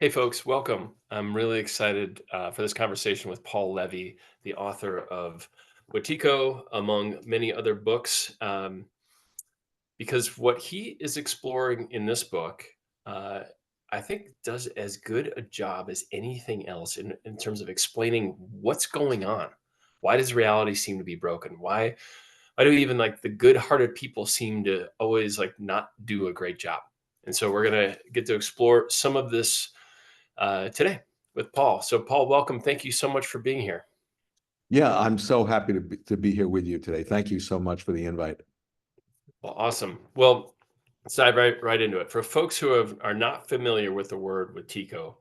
Hey, folks, welcome. I'm really excited for this conversation with Paul Levy, the author of Wetiko, among many other books, because what he is exploring in this book, uh, I think, does as good a job as anything else in terms of explaining what's going on. Why does reality seem to be broken? Why do even like the good-hearted people seem to always like not do a great job? And so we're gonna get to explore some of this today with Paul. So, Paul, welcome. Thank you so much for being here. Yeah, I'm so happy to be here with you today. Thank you so much for the invite. Well, awesome. Well, let's dive right into it. For folks who are not familiar with the word Wetiko,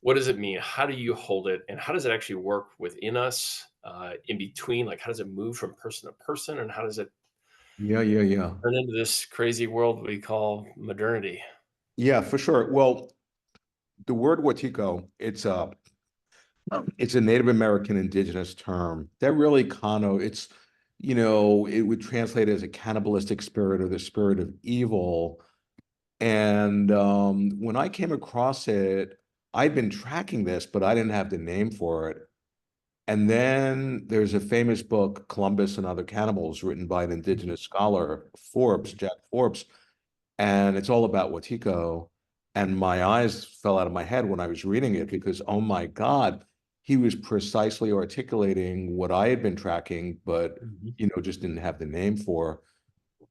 what does it mean? How do you hold it? And how does it actually work within us in between? Like, how does it move from person to person? And how does it Yeah, yeah, yeah. turn into this crazy world we call modernity? Yeah, for sure. Well, the word Wetiko, it's a Native American indigenous term that really it would translate as a cannibalistic spirit or the spirit of evil. And when I came across it, I'd been tracking this, but I didn't have the name for it. And then there's a famous book, Columbus and Other Cannibals, written by an indigenous scholar, Jack Forbes, and it's all about Wetiko. And my eyes fell out of my head when I was reading it because, oh my God, he was precisely articulating what I had been tracking, but Mhm. just didn't have the name for.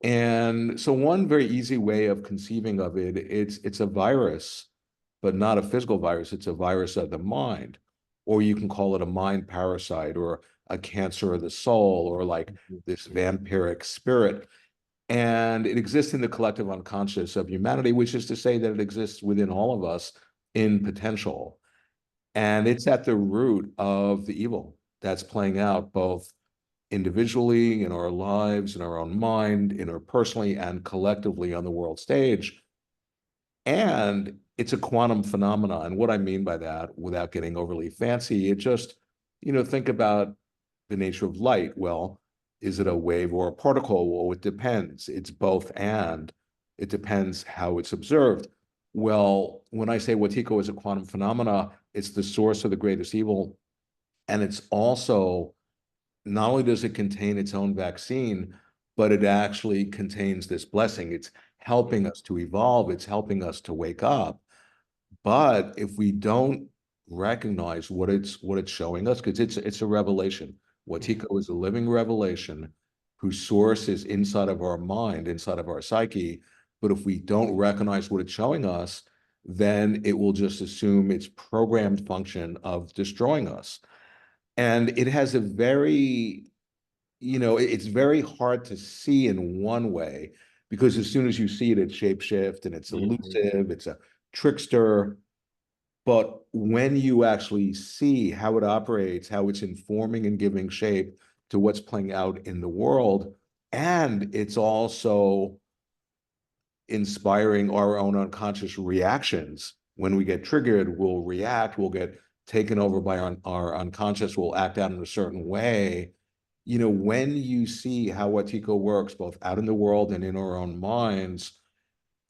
And so one very easy way of conceiving of it, it's a virus, but not a physical virus. It's a virus of the mind, or you can call it a mind parasite or a cancer of the soul, or like Mhm. this vampiric spirit. And it exists in the collective unconscious of humanity, which is to say that it exists within all of us in potential. And it's at the root of the evil that's playing out both individually in our lives, in our own mind, interpersonally, and collectively on the world stage. And it's a quantum phenomenon. And what I mean by that, without getting overly fancy, it just, think about the nature of light. Well, is it a wave or a particle? Well, it depends. It's both and. It depends how it's observed. Well, when I say Wetiko is a quantum phenomena, it's the source of the greatest evil. And it's also not only does it contain its own vaccine, but it actually contains this blessing. It's helping us to evolve, it's helping us to wake up. But if we don't recognize what it's showing us, because it's a revelation. Mhm. Watiko is a living revelation whose source is inside of our mind, inside of our psyche. But if we don't recognize what it's showing us, then it will just assume its programmed function of destroying us. And it has a it's very hard to see in one way because as soon as you see it, it's shapeshift and it's Mhm. elusive, it's a trickster. But when you actually see how it operates, how it's informing and giving shape to what's playing out in the world, and it's also inspiring our own unconscious reactions. When we get triggered, we'll react, we'll get taken over by our unconscious, we'll act out in a certain way. When you see how Watiko works, both out in the world and in our own minds,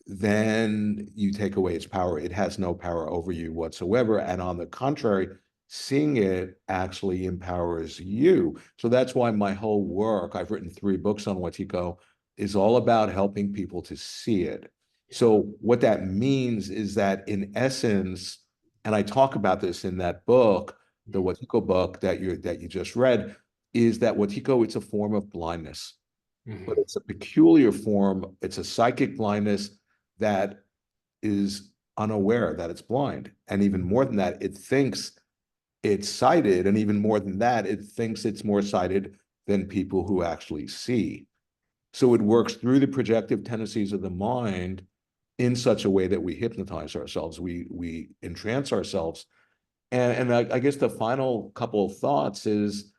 then you take away its power. It has no power over you whatsoever. And on the contrary, seeing it actually empowers you. So that's why my whole work, I've written 3 books on Watiko, is all about helping people to see it. So what that means is that in essence, and I talk about this in that book, the Watiko book that you just read, is that Watiko, it's a form of blindness, but Mhm. it's a peculiar form. It's a psychic blindness that is unaware that it's blind. And even more than that, it thinks it's sighted. And even more than that, it thinks it's more sighted than people who actually see. So it works through the projective tendencies of the mind in such a way that we hypnotize ourselves, we entrance ourselves. And I guess the final couple of thoughts is,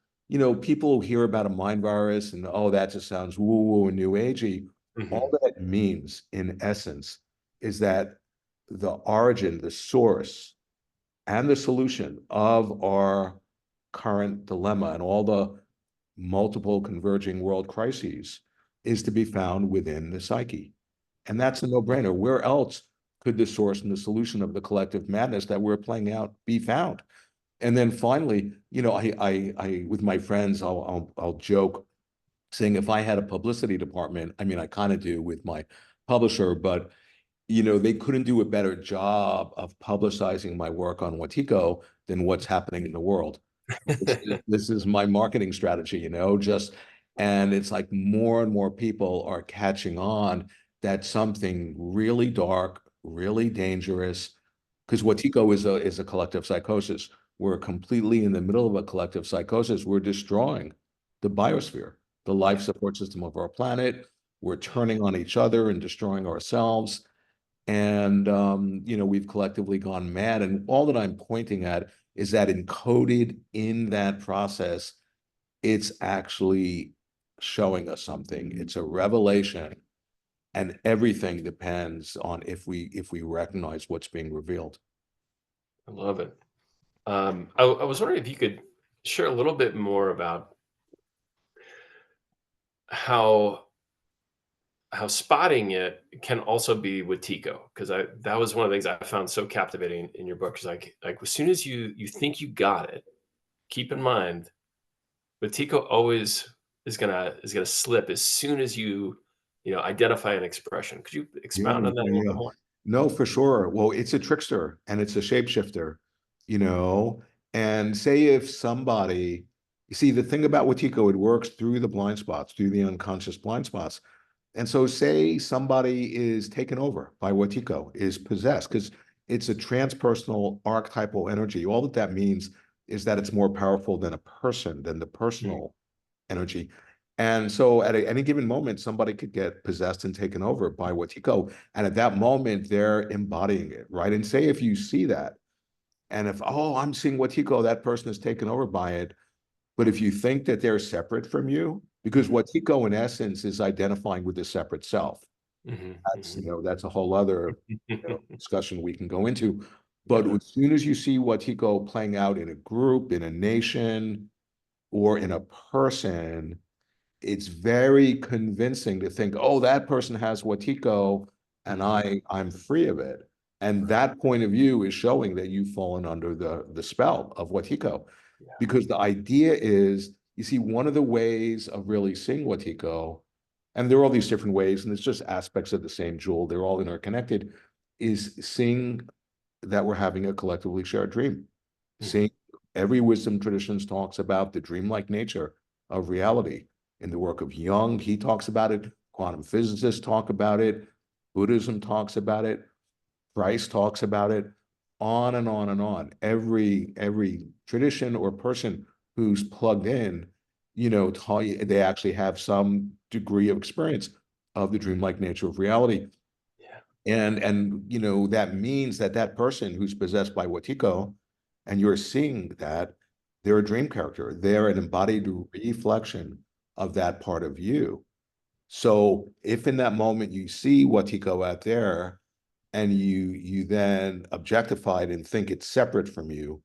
people hear about a mind virus and, oh, that just sounds woo-woo and new agey. All Mhm. that means, in essence, is that the origin, the source, and the solution of our current dilemma and all the multiple converging world crises is to be found within the psyche. And that's a no-brainer. Where else could the source and the solution of the collective madness that we're playing out be found? And then finally, with my friends, I'll joke saying if I had a publicity department, I mean, I kind of do with my publisher, but they couldn't do a better job of publicizing my work on Wetiko than what's happening in the world. This is my marketing strategy, and it's like more and more people are catching on that something really dark, really dangerous, because Wetiko is a collective psychosis. We're completely in the middle of a collective psychosis. We're destroying the biosphere, the life support system of our planet. We're turning on each other and destroying ourselves. And we've collectively gone mad. And all that I'm pointing at is that encoded in that process, it's actually showing us something. It's a revelation, and everything depends on if we recognize what's being revealed. I love it. I was wondering if you could share a little bit more about how spotting it can also be with Tico, because I that was one of the things I found so captivating in your book. Is like as soon as you think you got it, keep in mind Wetiko always is gonna slip as soon as you identify an expression. Could you Yeah, expound on that a yeah, little yeah. bit more? No, for sure. Well, it's a trickster and it's a shapeshifter, you know. And say if somebody, you see, the thing about Wetiko, it works through the blind spots, through the unconscious blind spots. And so, say somebody is taken over by Wetiko, is possessed, because it's a transpersonal archetypal energy. All that means is that it's more powerful than a person, than the Mm, personal energy. And so at any given moment, somebody could get possessed and taken over by Wetiko. And at that moment, they're embodying it, right? And say if you see that, and if, oh, I'm seeing Wetiko, that person is taken over by it. But if you think that they're separate from you, because mhm, Wetiko in essence is identifying with the separate self. mhm, That's, mhm. that's a whole other discussion we can go into. But Yeah. as soon as you see Wetiko playing out in a group, in a nation, or in a person, it's very convincing to think, oh, that person has Wetiko and Mhm. I'm free of it. And Right. that point of view is showing that you've fallen under the spell of Wetiko. Yeah. Because the idea is, you see, one of the ways of really seeing Wetiko, and there are all these different ways, and it's just aspects of the same jewel, they're all interconnected, is seeing that we're having a collectively shared dream. Mhm. Seeing every wisdom traditions talks about the dreamlike nature of reality. In the work of Jung, he talks about it. Quantum physicists talk about it. Buddhism talks about it. Christ talks about it. On and on and on. Every tradition or person who's plugged in, they actually have some degree of experience of the dreamlike nature of reality. Yeah. And that means that that person who's possessed by Wetiko, and you're seeing that, they're a dream character. They're an embodied reflection of that part of you. So if in that moment you see Wetiko out there and you then objectify it and think it's separate from you,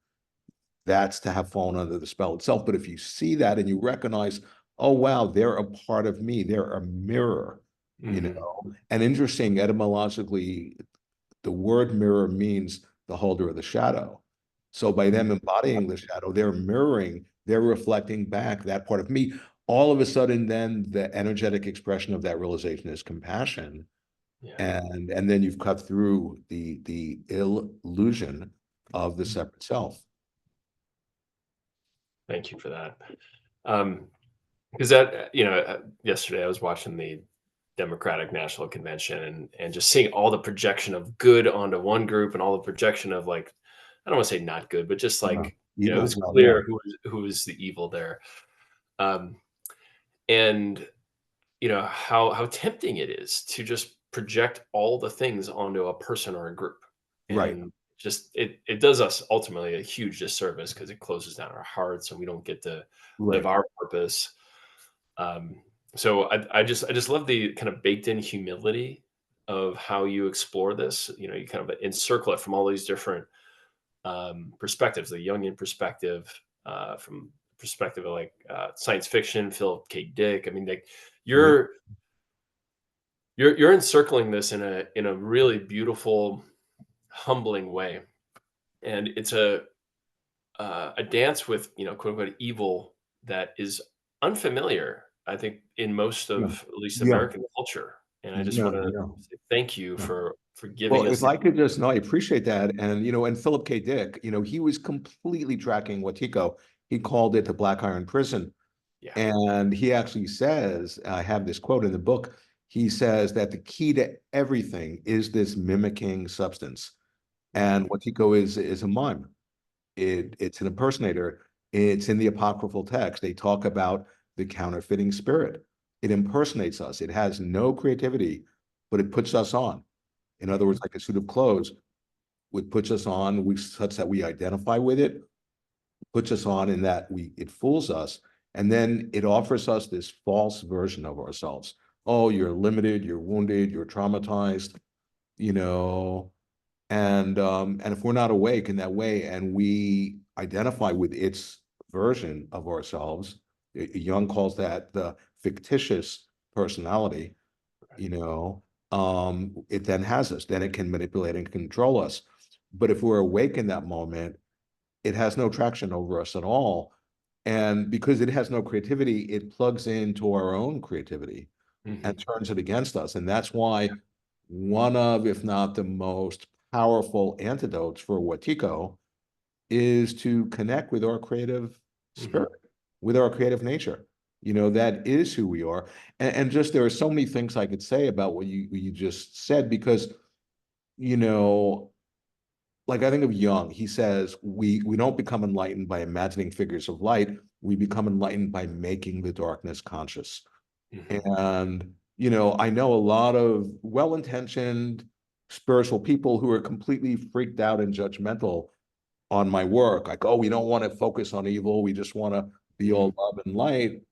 that's to have fallen under the spell itself. But if you see that and you recognize, oh wow, they're a part of me, they're a mirror, you Mhm. know. And interesting, etymologically, the word mirror means the holder of the shadow. So by them embodying the shadow, they're mirroring, they're reflecting back that part of me. All of a sudden, then the energetic expression of that realization is compassion. Yeah. And then you've cut through the illusion of the separate self. Thank you for that. Um, because that yesterday I was watching the Democratic National Convention and just seeing all the projection of good onto one group and all the projection of like I don't want to say not good, but just like it Evil was as well, yeah. clear who was the evil there. Um, and how tempting it is to just project all the things onto a person or a group, Right, and just it does us ultimately a huge disservice because it closes down our hearts and we don't get to live right, our purpose. um, so I just love the kind of baked in humility of how you explore this. You kind of encircle it from all these different perspectives, the Jungian perspective, from perspective of like science fiction, Philip K. Dick. I mean, like right. you're encircling this in a really beautiful humbling way. And it's a dance with, quote unquote evil that is unfamiliar, I think, in most Yeah, of at least yeah, American culture. And I just yeah, want to yeah. say thank you Yeah. for Well, giving us if the. I could just, no, I appreciate that. And, and Philip K. Dick, he was completely tracking Wetiko. He called it the Black Iron Prison. Yeah. And he actually says, I have this quote in the book, he says that the key to everything is this mimicking substance. Mhm. And Wetiko is a mime. It's an impersonator. It's in the apocryphal text. They talk about the counterfeiting spirit. It impersonates us. It has no creativity, but it puts us on. In other words, Mhm. like a suit of clothes, which puts us on, such that we identify with it, puts us on in that it fools us, and then it offers us this false version of ourselves. Oh, you're limited, you're wounded, you're traumatized, you know, and if we're not awake in that way and we identify with its version of ourselves, Jung calls that the fictitious personality, Right. it then has us, then it can manipulate and control us. But if we're awake in that moment, it has no traction over us at all. And because it has no creativity, it plugs into our own creativity and Mhm. turns it against us. And that's why one of, if not the most powerful antidotes for Wetiko is to connect with our creative Mhm. spirit, with our creative nature. That is who we are. And just there are so many things I could say about what you just said, because, you know, like I think of Jung, he says we don't become enlightened by imagining figures of light. We become enlightened by making the darkness conscious. Mhm. And, I know a lot of well-intentioned spiritual people who are completely freaked out and judgmental on my work. Like, oh, we don't want to focus on evil. We just want to be Mhm. all love and light.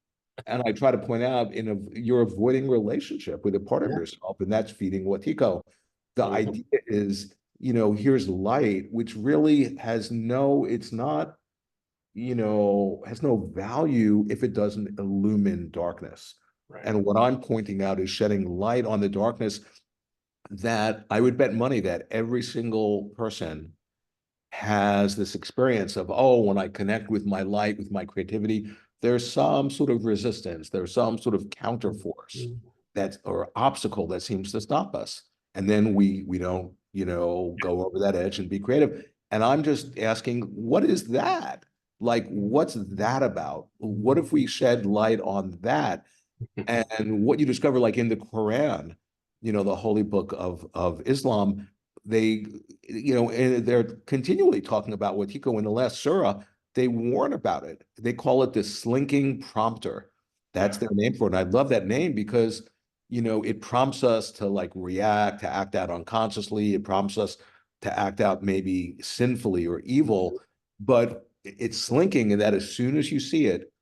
And I try to point out, you're avoiding relationship with a part of Yeah. yourself, and that's feeding Wetiko. The Mhm. idea is, here's light, which really it's not, has no value if it doesn't illumine darkness. Right. And what I'm pointing out is shedding light on the darkness, that I would bet money that every single person has this experience of, oh, when I connect with my light, with my creativity, there's some sort of resistance, there's some sort of counterforce Mhm. or obstacle that seems to stop us. And then we don't, go over that edge and be creative. And I'm just asking, what is that? Like, what's that about? What if we shed light on that? And what you discover, like in the Quran, the holy book of Islam, they, and they're continually talking about Wetiko. In the last surah, they warn about it. They call it the slinking prompter. That's Yeah. their name for it. And I love that name because, it prompts us to like react, to act out unconsciously. It prompts us to act out maybe sinfully or evil, but it's slinking, and that as soon as you see it,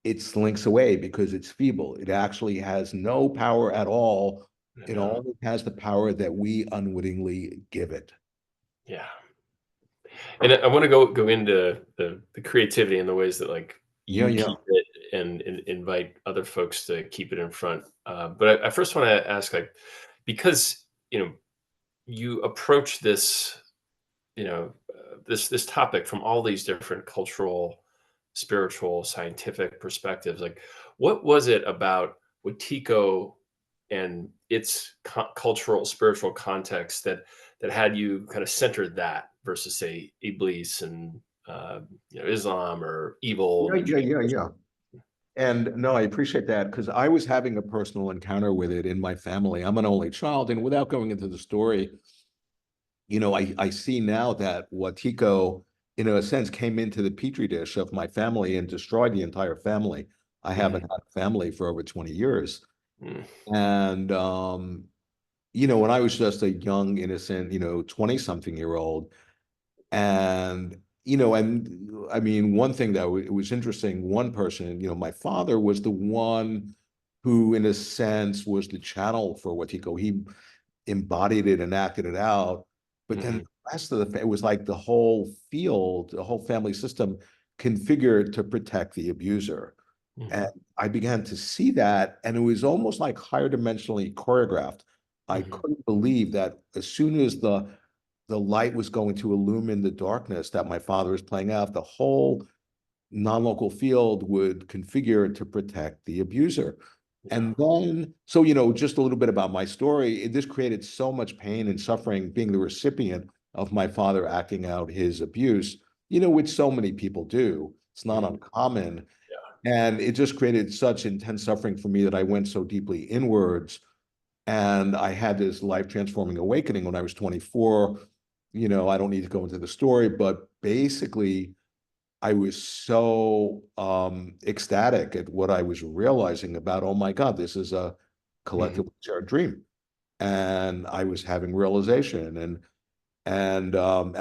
it slinks away because it's feeble. It actually has no power at all. I It know. only has the power that we unwittingly give it. Yeah. And I want to go into the creativity and the ways that like Yeah, you yeah. keep it and invite other folks to keep it in front. But I first want to ask, like, because you approach this, this topic from all these different cultural, spiritual, scientific perspectives. Like, what was it about Wetiko and its cultural, spiritual context that had you kind of centered that versus, say, Iblis and Islam or evil Yeah, and the yeah, yeah, tradition? yeah. And no, I appreciate that because I was having a personal encounter with it in my family. I'm an only child, and without going into the story, I see now that Wetiko, in a sense, came into the petri dish of my family and destroyed the entire family. I haven't Mhm. had a family for over 20 years. Mm. And when I was just a young, innocent, 20-something-year-old, and I mean, one thing that it was interesting, one person, my father was the one who, in a sense, was the channel for Wetiko. He embodied it and acted it out. But then Mhm. the rest of it was like the whole field, the whole family system configured to protect the abuser. And Mhm. I began to see that, and it was almost like higher dimensionally choreographed. I Mhm. couldn't believe that as soon as the light was going to illumine the darkness that my father was playing out. The whole non-local field would configure to protect the abuser. Yeah. And then, so, just a little bit about my story. This created so much pain and suffering being the recipient of my father acting out his abuse, which so many people do. It's not Mhm. uncommon. Yeah. And it just created such intense suffering for me that I went so deeply inwards. And I had this life transforming awakening when I was 24. I don't need to go into the story, but basically, I was so ecstatic at what I was realizing about, oh my God, this is a Mhm. collectively shared dream. And I was having realization and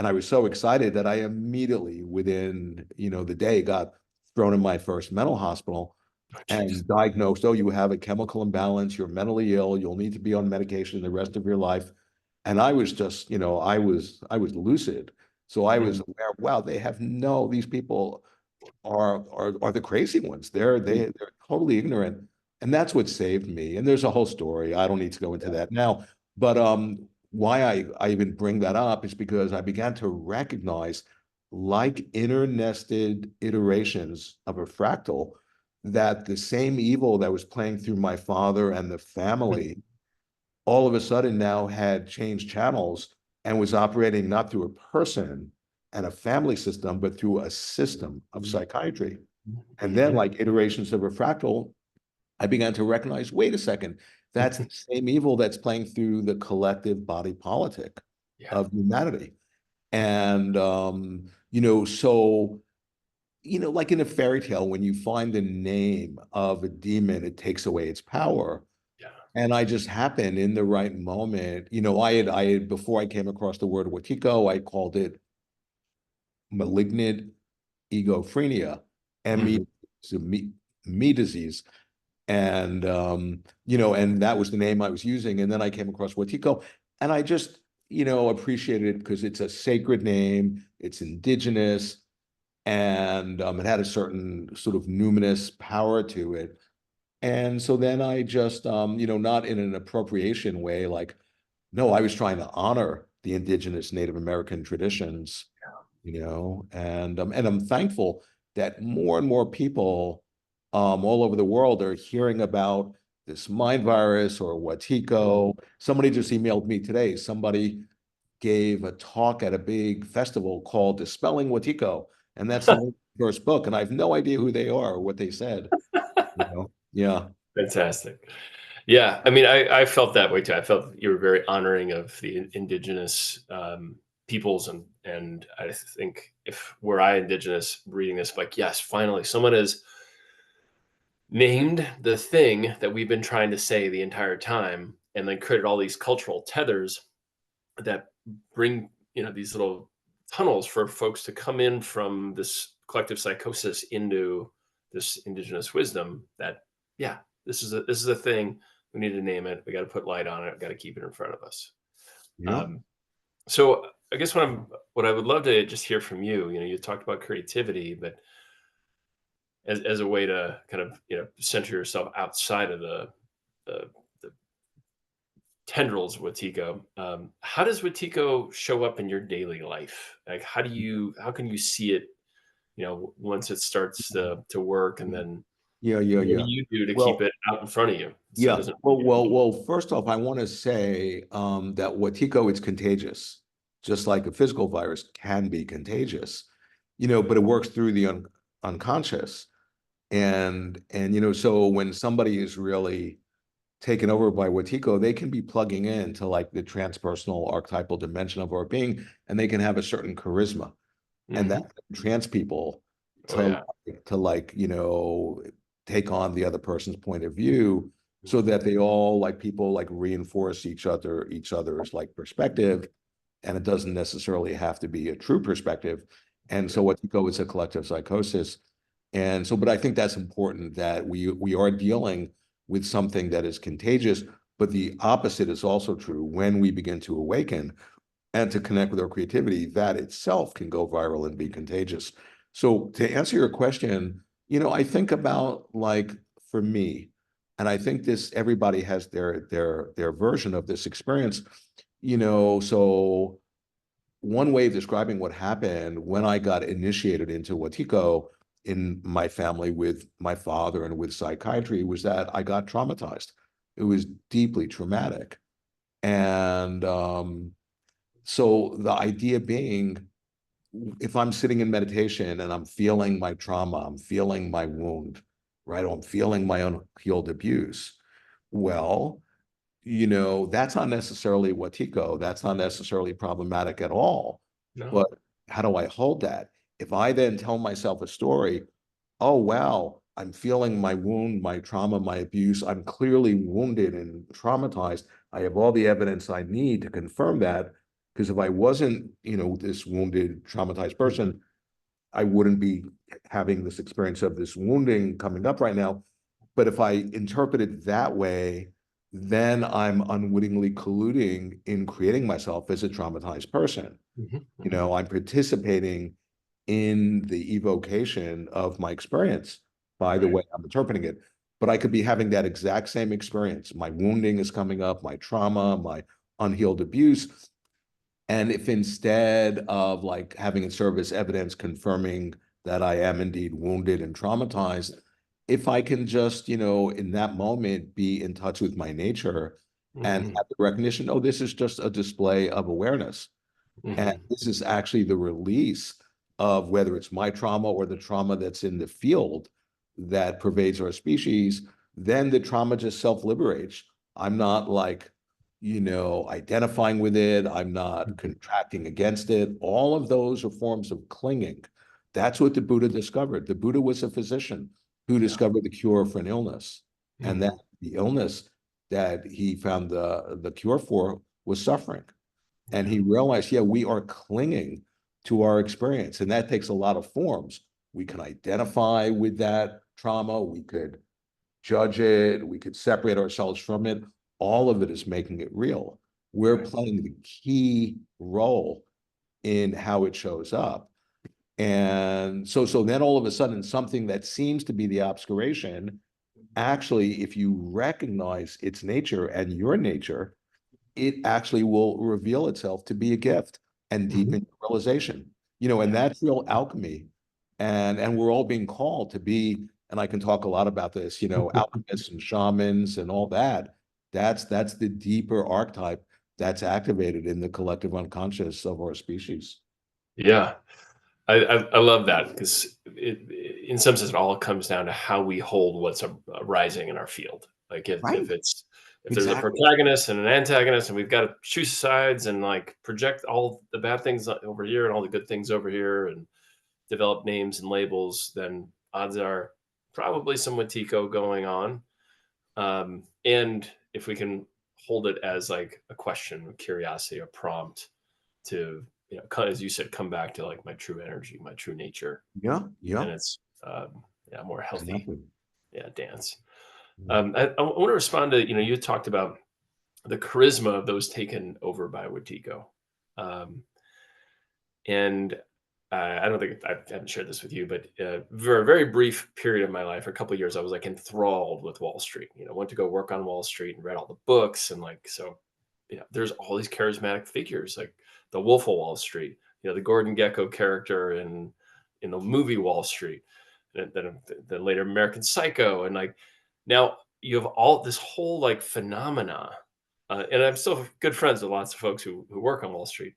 I was so excited that I immediately within, the day got thrown in my first mental hospital Oh, jeez. and diagnosed, oh, you have a chemical imbalance, you're mentally ill, you'll need to be on medication the rest of your life. And I was just, I was lucid. So I was Mhm. aware, wow, these people are the crazy ones. Mhm. They're totally ignorant, and that's what saved me. And there's a whole story. I don't need to go into that now. But why I even bring that up is because I began to recognize, like internested iterations of a fractal, that the same evil that was playing through my father and the family Mhm. all of a sudden now had changed channels and was operating not through a person and a family system, but through a system of psychiatry. And then, Mhm. like iterations of a fractal, I began to recognize, wait a second, that's Mhm. the same evil that's playing through the collective body politic Yeah. of humanity. And, so, like in a fairy tale, when you find the name of a demon, it takes away its power. Yeah. And I just happened in the right moment. I had before I came across the word Wetiko, I called it malignant egophrenia, ME, Mhm. so me disease. And and that was the name I was using. And then I came across Wetiko, and I just, appreciated it because it's a sacred name, it's indigenous, and it had a certain sort of numinous power to it. And so then I just, not in an appropriation way, like, no, I was trying to honor the indigenous Native American traditions, and I'm thankful that more and more people all over the world are hearing about this mind virus or Mhm. Wetiko. Somebody just emailed me today. Somebody gave a talk at a big festival called Dispelling Wetiko, and that's the name of the first book. And I have no idea who they are or what they said. Yeah. Fantastic. Yeah, I mean, I felt that way too. I felt you were very honoring of the indigenous peoples, and I think if were I indigenous reading this, like, yes, finally, someone has named the thing that we've been trying to say the entire time, and then created all these cultural tethers that bring these little tunnels for folks to come in from this collective psychosis into this indigenous wisdom. That yeah, this is a thing. We need to name it. We got to put light on it. We got to keep it in front of us. Yeah. Um, so I guess what I would love to just hear from you. You talked about creativity, but as a way to kind of center yourself outside of the, the tendrils of Wetiko. How does Wetiko show up in your daily life? Like, how can you see it? Once it starts to work, and then Yeah, yeah, what do yeah. you do to keep Well, it out in front of you so it yeah. doesn't? Well, first off, I want to say that Wetiko is contagious, just like a physical virus can be contagious, but it works through the unconscious. And so when somebody is really taken over by Wetiko, they can be plugging into like the transpersonal archetypal dimension of our being, and they can have a certain charisma, and that Hmm. trans people Oh to yeah. like take on the other person's point of view, so Mhm. that they all like people like reinforce each other's like perspective, and it doesn't necessarily have to be a true perspective. And Yeah. so what you go is a collective psychosis. And so, but I think that's important that we are dealing with something that is contagious, but the opposite is also true. When we begin to awaken and to connect with our creativity, that itself can go viral and be contagious. So to answer your question, I think about like for me, and I think this everybody has their version of this experience, so one way of describing what happened when I got initiated into Wetiko in my family with my father and with psychiatry was that I got traumatized. It was deeply traumatic. And so the idea being, if I'm sitting in meditation and I'm feeling my trauma, I'm feeling my wound, right? I'm feeling my unhealed abuse. Well, that's not necessarily Wetiko. That's not necessarily problematic at all. No. But how do I hold that? If I then tell myself a story, oh, wow, I'm feeling my wound, my trauma, my abuse. I'm clearly wounded and traumatized. I have all the evidence I need to confirm that. Because if I wasn't, this wounded, traumatized person, I wouldn't be having this experience of this wounding coming up right now. But if I interpret it that way, then I'm unwittingly colluding in creating myself as a traumatized person. Mhm, I'm participating in the evocation of my experience by the right. way I'm interpreting it. But I could be having that exact same experience. My wounding is coming up, my trauma, my unhealed abuse. And if instead of like having it serve as evidence confirming that I am indeed wounded and traumatized, if I can just, in that moment be in touch with my nature and Mhm, have the recognition, oh, this is just a display of awareness. And mhm, this is actually the release of whether it's my trauma or the trauma that's in the field that pervades our species, then the trauma just self-liberates. I'm not like, identifying with it. I'm not mhm. contracting against it. All of those are forms of clinging. That's what the Buddha discovered. The Buddha was a physician who Yeah. discovered the cure for an illness. And that Mhm. the illness that he found the cure for was suffering. And Yeah. he realized, yeah, we are clinging to our experience. And that takes a lot of forms. We can identify with that trauma. We could judge it. We could separate ourselves from it. All of it is making it real. We're Right. playing the key role in how it shows up. And so then all of a sudden, something that seems to be the obscuration, actually, if you recognize its nature and your nature, it actually will reveal itself to be a gift and Mhm. deepen your realization. And Yeah. that's real alchemy. And we're all being called to be, and I can talk a lot about this, alchemists and shamans and all that. That's the deeper archetype that's activated in the collective unconscious of our species. Yeah. I love that because in some sense, it all comes down to how we hold what's arising in our field. Like Right. if there's a Exactly. protagonist and an antagonist, and we've got to choose sides and like project all the bad things over here and all the good things over here, and develop names and labels, then odds are probably some Wetiko going on. And if we can hold it as like a question, a curiosity, a prompt to, as you said, come back to like my true energy, my true nature, Yeah. then Yeah. it's yeah, more healthy, Exactly. yeah, dance. Yeah. I want to respond to, you talked about the charisma of those taken over by Wetiko. Um, and I don't think I haven't shared this with you, but for a very brief period of my life, for a couple of years, I was like enthralled with Wall Street. Went to go work on Wall Street and read all the books, and like so, there's all these charismatic figures like the Wolf of Wall Street, the Gordon Gecko character in the movie Wall Street, and then later American Psycho, and like now you have all this whole like phenomena, and I'm still good friends with lots of folks who work on Wall Street,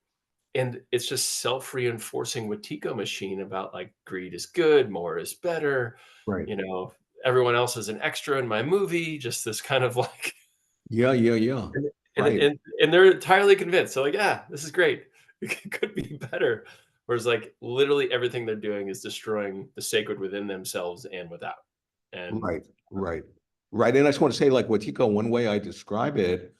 and it's just self-reinforcing Wetiko machine about like greed is good, more is better. Right. You know, everyone else is an extra in my movie. Just this kind of like, Yeah. Yeah. Yeah. and and Right. and, and they're entirely convinced. So like, yeah, this is great. It could be better. Whereas like literally everything they're doing is destroying the sacred within themselves and without. And Right. Right. Right. And I just want to say, like Wetiko, one way I describe it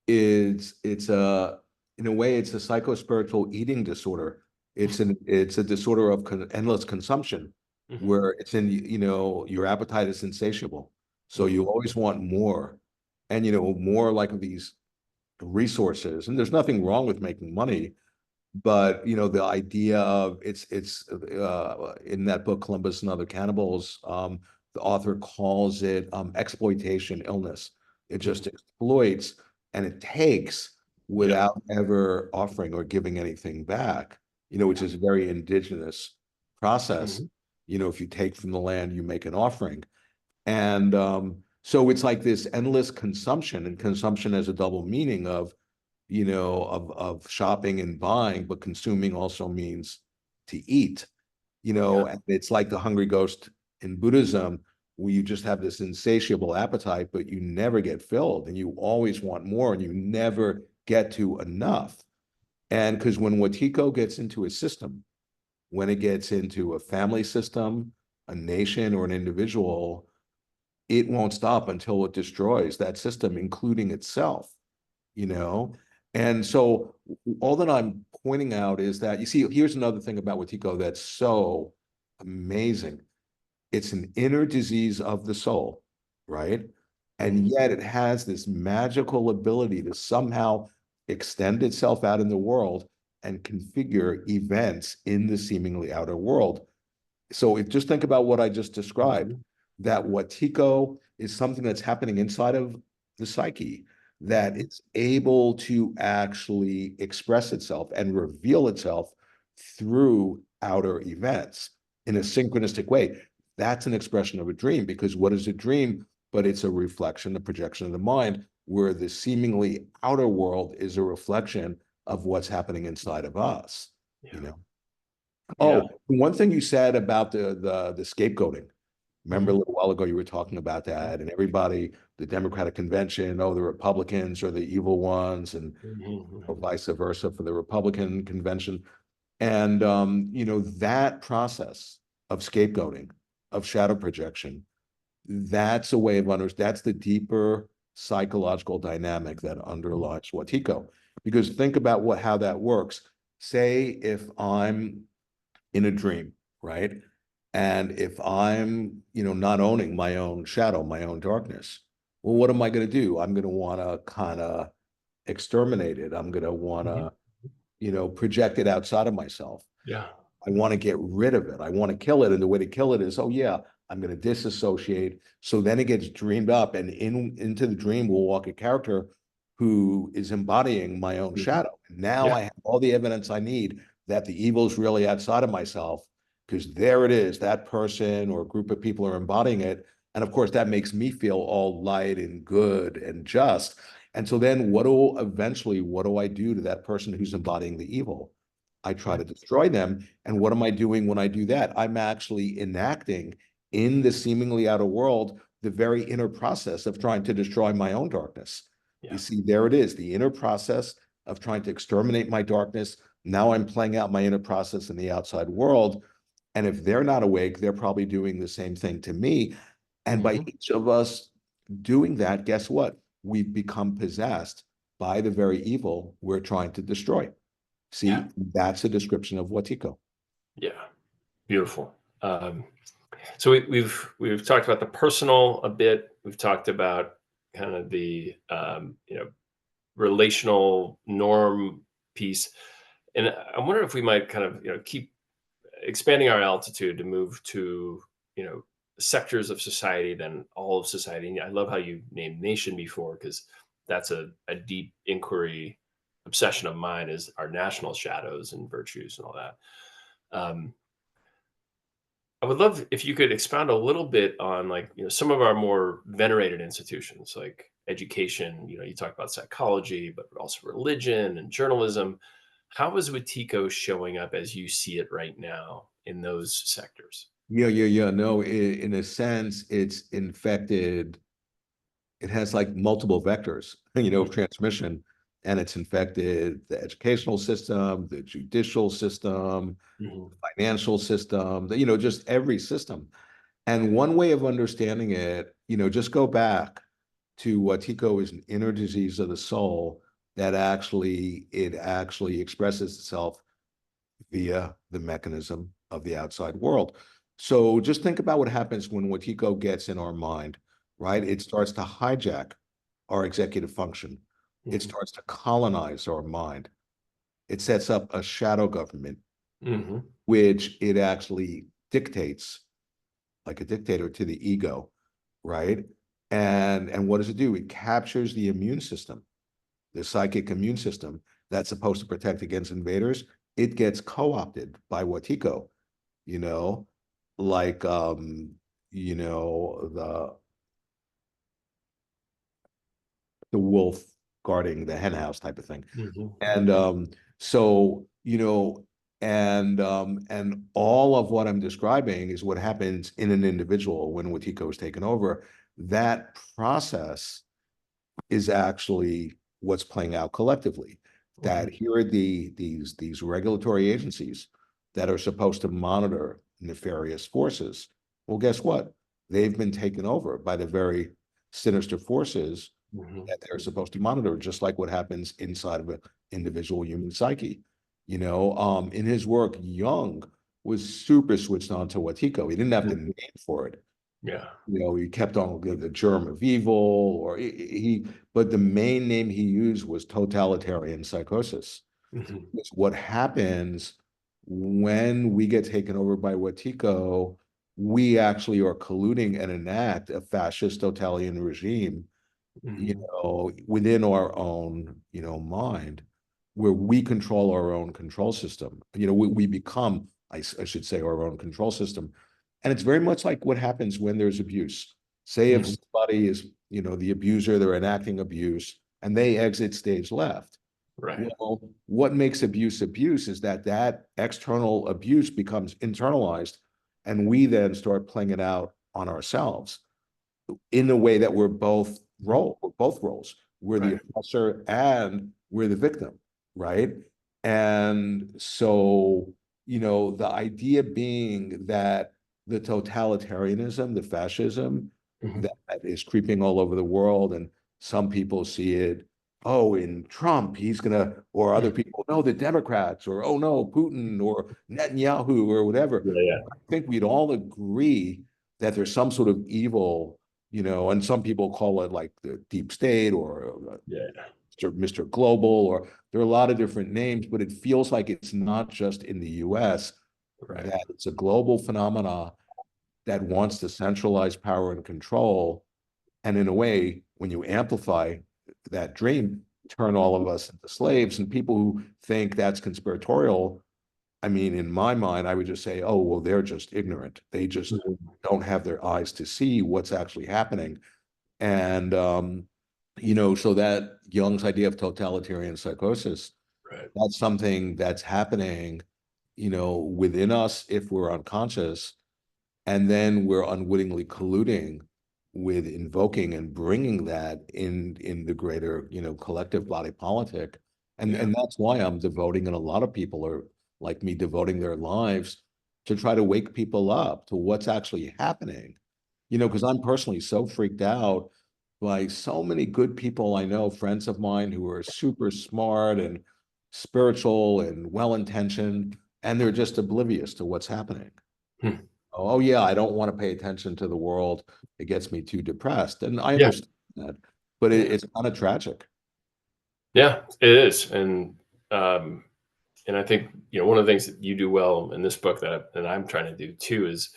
is in a way it's a psychospiritual eating disorder. It's a disorder of endless consumption Mhm, where it's in your appetite is insatiable, so you mhm, always want more, and more like these resources. And there's nothing wrong with making money, but the idea of it's in that book Columbus and Other Cannibals, the author calls it exploitation illness. It mhm, just exploits and it takes, Yeah. without ever offering or giving anything back, which Yeah. is a very indigenous process. Mhm. If you take from the land, you make an offering. And so it's like this endless consumption, and consumption has a double meaning of, of shopping and buying, but consuming also means to eat, Yeah. and it's like the hungry ghost in Buddhism, where you just have this insatiable appetite, but you never get filled and you always want more and you never get to enough. And because when Wetiko gets into a system, when it gets into a family system, a nation, or an individual, it won't stop until it destroys that system, including itself, you know? And so all that I'm pointing out is that, you see, here's another thing about Wetiko that's so amazing. It's an inner disease of the soul, right? And Mhm. yet it has this magical ability to somehow extend itself out in the world and configure events in the seemingly outer world. So if just think about what I just described, Mhm. that Wetiko is something that's happening inside of the psyche, that Mhm. it's able to actually express itself and reveal itself through outer events in a synchronistic way. That's an expression of a dream, because what is a dream? But it's a reflection, a projection of the mind, where the seemingly outer world is a reflection of what's happening inside of us, you Yeah. know? Yeah. Oh, one thing you said about the scapegoating. Remember a Mhm. little while ago you were talking about Mhm. that, and everybody, the Democratic convention, oh, the Republicans are the evil ones, and Mhm. Mhm. vice versa for the Republican convention. And that process of scapegoating, of shadow projection, that's a way of that's the deeper psychological dynamic that underlies Wetiko. Because think about how that works. Say if I'm in a dream, right? And if I'm, not owning my own shadow, my own darkness, well, what am I going to do? I'm going to want to kind of exterminate it. I'm going to want Mhm. to, project it outside of myself. Yeah. I want to get rid of it. I want to kill it. And the way to kill it is, oh yeah, I'm going to disassociate. So then it gets dreamed up, and into the dream will walk a character who is embodying my own Mhm. shadow. And now Yeah. I have all the evidence I need that the evil is really outside of myself, because there it is. That person or group of people are embodying it. And of course, that makes me feel all light and good and just. And so then what do I do to that person who's embodying the evil? I try Yeah. to destroy them. And what am I doing when I do that? I'm actually enacting in the seemingly outer world the very inner process of trying to destroy my own darkness. You Yeah. see, there it is, the inner process of trying to exterminate my darkness. Now I'm playing out my inner process in the outside world. And if they're not awake, they're probably doing the same thing to me. And by Mhm. each of us doing that, guess what? We've become possessed by the very evil we're trying to destroy. Yeah. See, that's a description of Wetiko. Yeah. Beautiful. So we've talked about the personal a bit. We've talked about kind of the relational norm piece, and I wonder if we might kind of keep expanding our altitude to move to sectors of society than all of society. And I love how you named nation before, because that's a deep inquiry obsession of mine, is our national shadows and virtues and all that. Um, I would love if you could expound a little bit on, like, some of our more venerated institutions, like education. You talk about psychology, but also religion and journalism. How is Wetiko showing up as you see it right now in those sectors? Yeah. No, in a sense, it's infected. It has like multiple vectors, of Mhm. transmission, and it's infected the educational system, the judicial system, Mhm. financial system, just every system. And one way of understanding it, just go back to what Tico is, an inner disease of the soul, that it actually expresses itself via the mechanism of the outside world. So just think about what happens when Wetiko gets in our mind, right? It starts to hijack our executive function. It Mhm. starts to colonize our mind. It sets up a shadow government, Mhm. which it actually dictates like a dictator to the ego, right? And what does it do? It captures the immune system. the psychic immune system that's supposed to protect against invaders, it gets co-opted by Wetiko, you know, like the wolf guarding the hen house type of thing. Hmm. And so, and all of what I'm describing is what happens in an individual when Wetiko is taken over. That process is actually what's playing out collectively. That Hmm. here are these regulatory agencies that are supposed to monitor nefarious forces. Well, guess what? They've been taken over by the very sinister forces Hmm. that they're supposed to monitor, just like what happens inside of an individual human psyche. In his work, Jung was super switched on to Wetiko. He didn't have the name for it. Yeah. He kept on the germ of evil, or but the main name he used was totalitarian psychosis. Hmm. It's what happens when we get taken over by Wetiko. We actually are colluding and enact a fascist totalitarian regime, Hmm. within our own, mind, where we control our own control system. We become, I should say, our own control system. And it's very much like what happens when there's abuse. Say if Hmm. somebody is, the abuser, they're enacting abuse, and they exit stage left. Right. Well, what makes abuse abuse is that external abuse becomes internalized, and we then start playing it out on ourselves in a way that both roles. We're the Right. oppressor and we're the victim, right? And so, the idea being that the totalitarianism, the fascism Hmm. that is creeping all over the world, and some people see it, oh, in Trump, he's gonna, or other people, no, the Democrats, or oh no, Putin or Netanyahu or whatever. Yeah. Yeah. I think we'd all agree that there's some sort of evil, and some people call it like the deep state, or Yeah. Mr. Global, or there are a lot of different names, but it feels like it's not just in the US, Right. that it's a global phenomena that wants to centralize power and control. And in a way, when you amplify that dream, turn all of us into slaves. And people who think that's conspiratorial, I mean, in my mind, I would just say, oh, well, they're just ignorant. They just Mhm. don't have their eyes to see what's actually happening. And, so that Jung's idea of totalitarian psychosis, Right. that's something that's happening, within us if we're unconscious, and then we're unwittingly colluding with invoking and bringing that in the greater, collective body politic. and Yeah. and that's why I'm devoting, and a lot of people are like me, devoting their lives to try to wake people up to what's actually happening, because I'm personally so freaked out by so many good people I know, friends of mine who are super smart and spiritual and well-intentioned, and they're just oblivious to what's happening. Hmm. Oh yeah, I don't want to pay attention to the world. It gets me too depressed. And I Yeah. understand that, but Yeah. it's kind of tragic. Yeah. It is, um, and I think one of the things that you do well in this book that I'm trying to do too is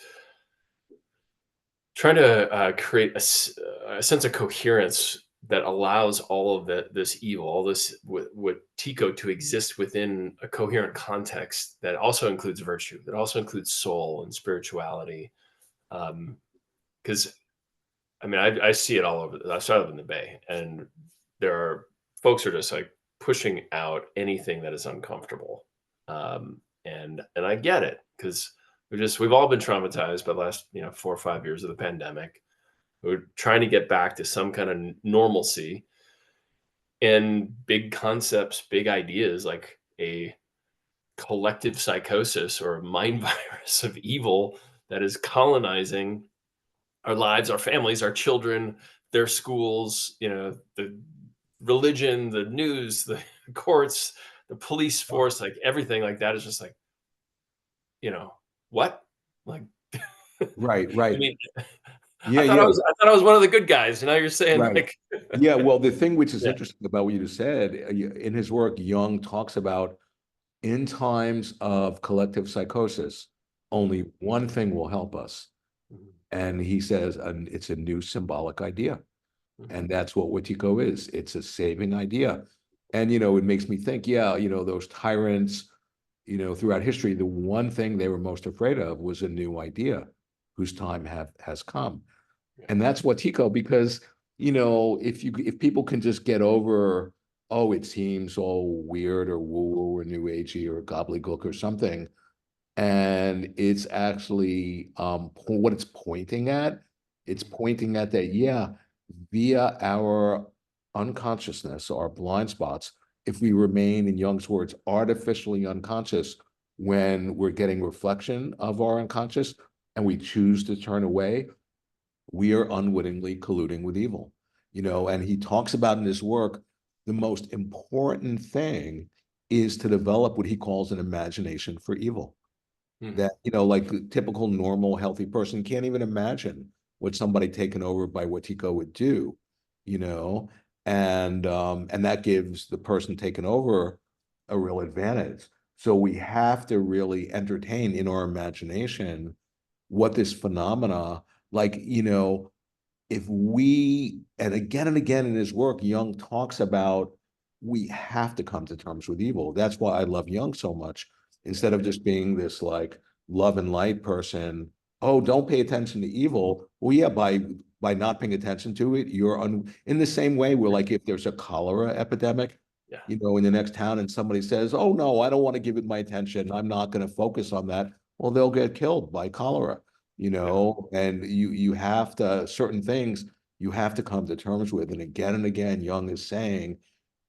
trying to create a sense of coherence that allows all of this evil, all this with Tico to exist within a coherent context that also includes virtue, that also includes soul and spirituality. Because I mean, I see it all over. I live in the Bay, and there are folks who are just like pushing out anything that is uncomfortable, and I get it because we've all been traumatized by the last 4 or 5 years of the pandemic. We're trying to get back to some kind of normalcy, and big concepts, big ideas like a collective psychosis or a mind virus of evil that is colonizing our lives, our families, our children, their schools, the religion, the news, the courts, the police force, like everything like that is just like, you know, what? Like, I Right, right. mean, Yeah, yeah, I thought I was one of the good guys. And now you're saying right. like, Yeah, well, the thing which is yeah. interesting about what you just said, in his work, Jung talks about in times of collective psychosis, only Mhm. one thing will help us. Mhm. And he says, and it's a new symbolic idea. Mhm. And that's what Wetiko is. It's a saving idea. And, it makes me think, yeah, those tyrants, throughout history, the one thing they were most afraid of was a new idea whose time has come. Yeah. And that's Wetiko, because, if people can just get over, oh, it seems all weird or woo-woo or new agey or gobbledygook or something, and it's actually what it's pointing at that, yeah, via our unconsciousness, our blind spots, if we remain, in Jung's words, artificially unconscious when we're getting reflection of our unconscious and we choose to turn away, we are unwittingly colluding with evil. And he talks about in his work, the most important thing is to develop what he calls an imagination for evil. Mhm. That, like the typical normal healthy person can't even imagine what somebody taken over by Wetiko would do, you know, and that gives the person taken over a real advantage. So we have to really entertain in our imagination what this phenomena, like, if we, and again in his work, Jung talks about, we have to come to terms with evil. That's why I love Jung so much. Instead of just being this like love and light person, oh, don't pay attention to evil. Well, yeah, by not paying attention to it, in the same way where, like, if there's a cholera epidemic, Yeah. in the next town, and somebody says, oh no, I don't want to give it my attention, I'm not going to focus on that. Well, they'll get killed by cholera. Yeah. And you have to, certain things you have to come to terms with. And again, Jung is saying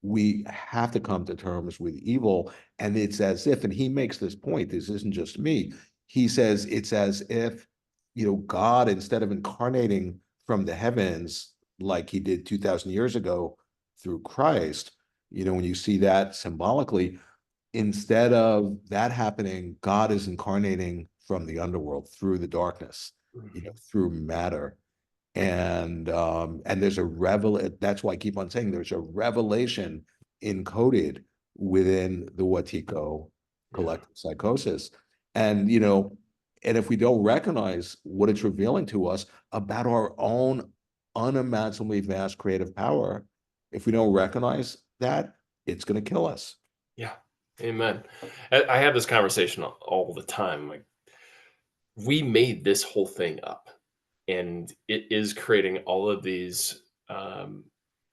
we have to come to terms with evil. And it's as if, and he makes this point, this isn't just me. He says it's as if, God, instead of incarnating from the heavens like he did 2000 years ago through Christ, when you see that symbolically, instead of that happening, God is incarnating from the underworld through the darkness, Mhm. through matter. And there's a that's why I keep on saying there's a revelation encoded within the Wetiko Yeah. collective psychosis. And and if we don't recognize what it's revealing to us about our own unimaginably vast creative power, if we don't recognize that, it's going to kill us. Yeah. Amen. I have this conversation all the time. Like, we made this whole thing up, and it is creating all of these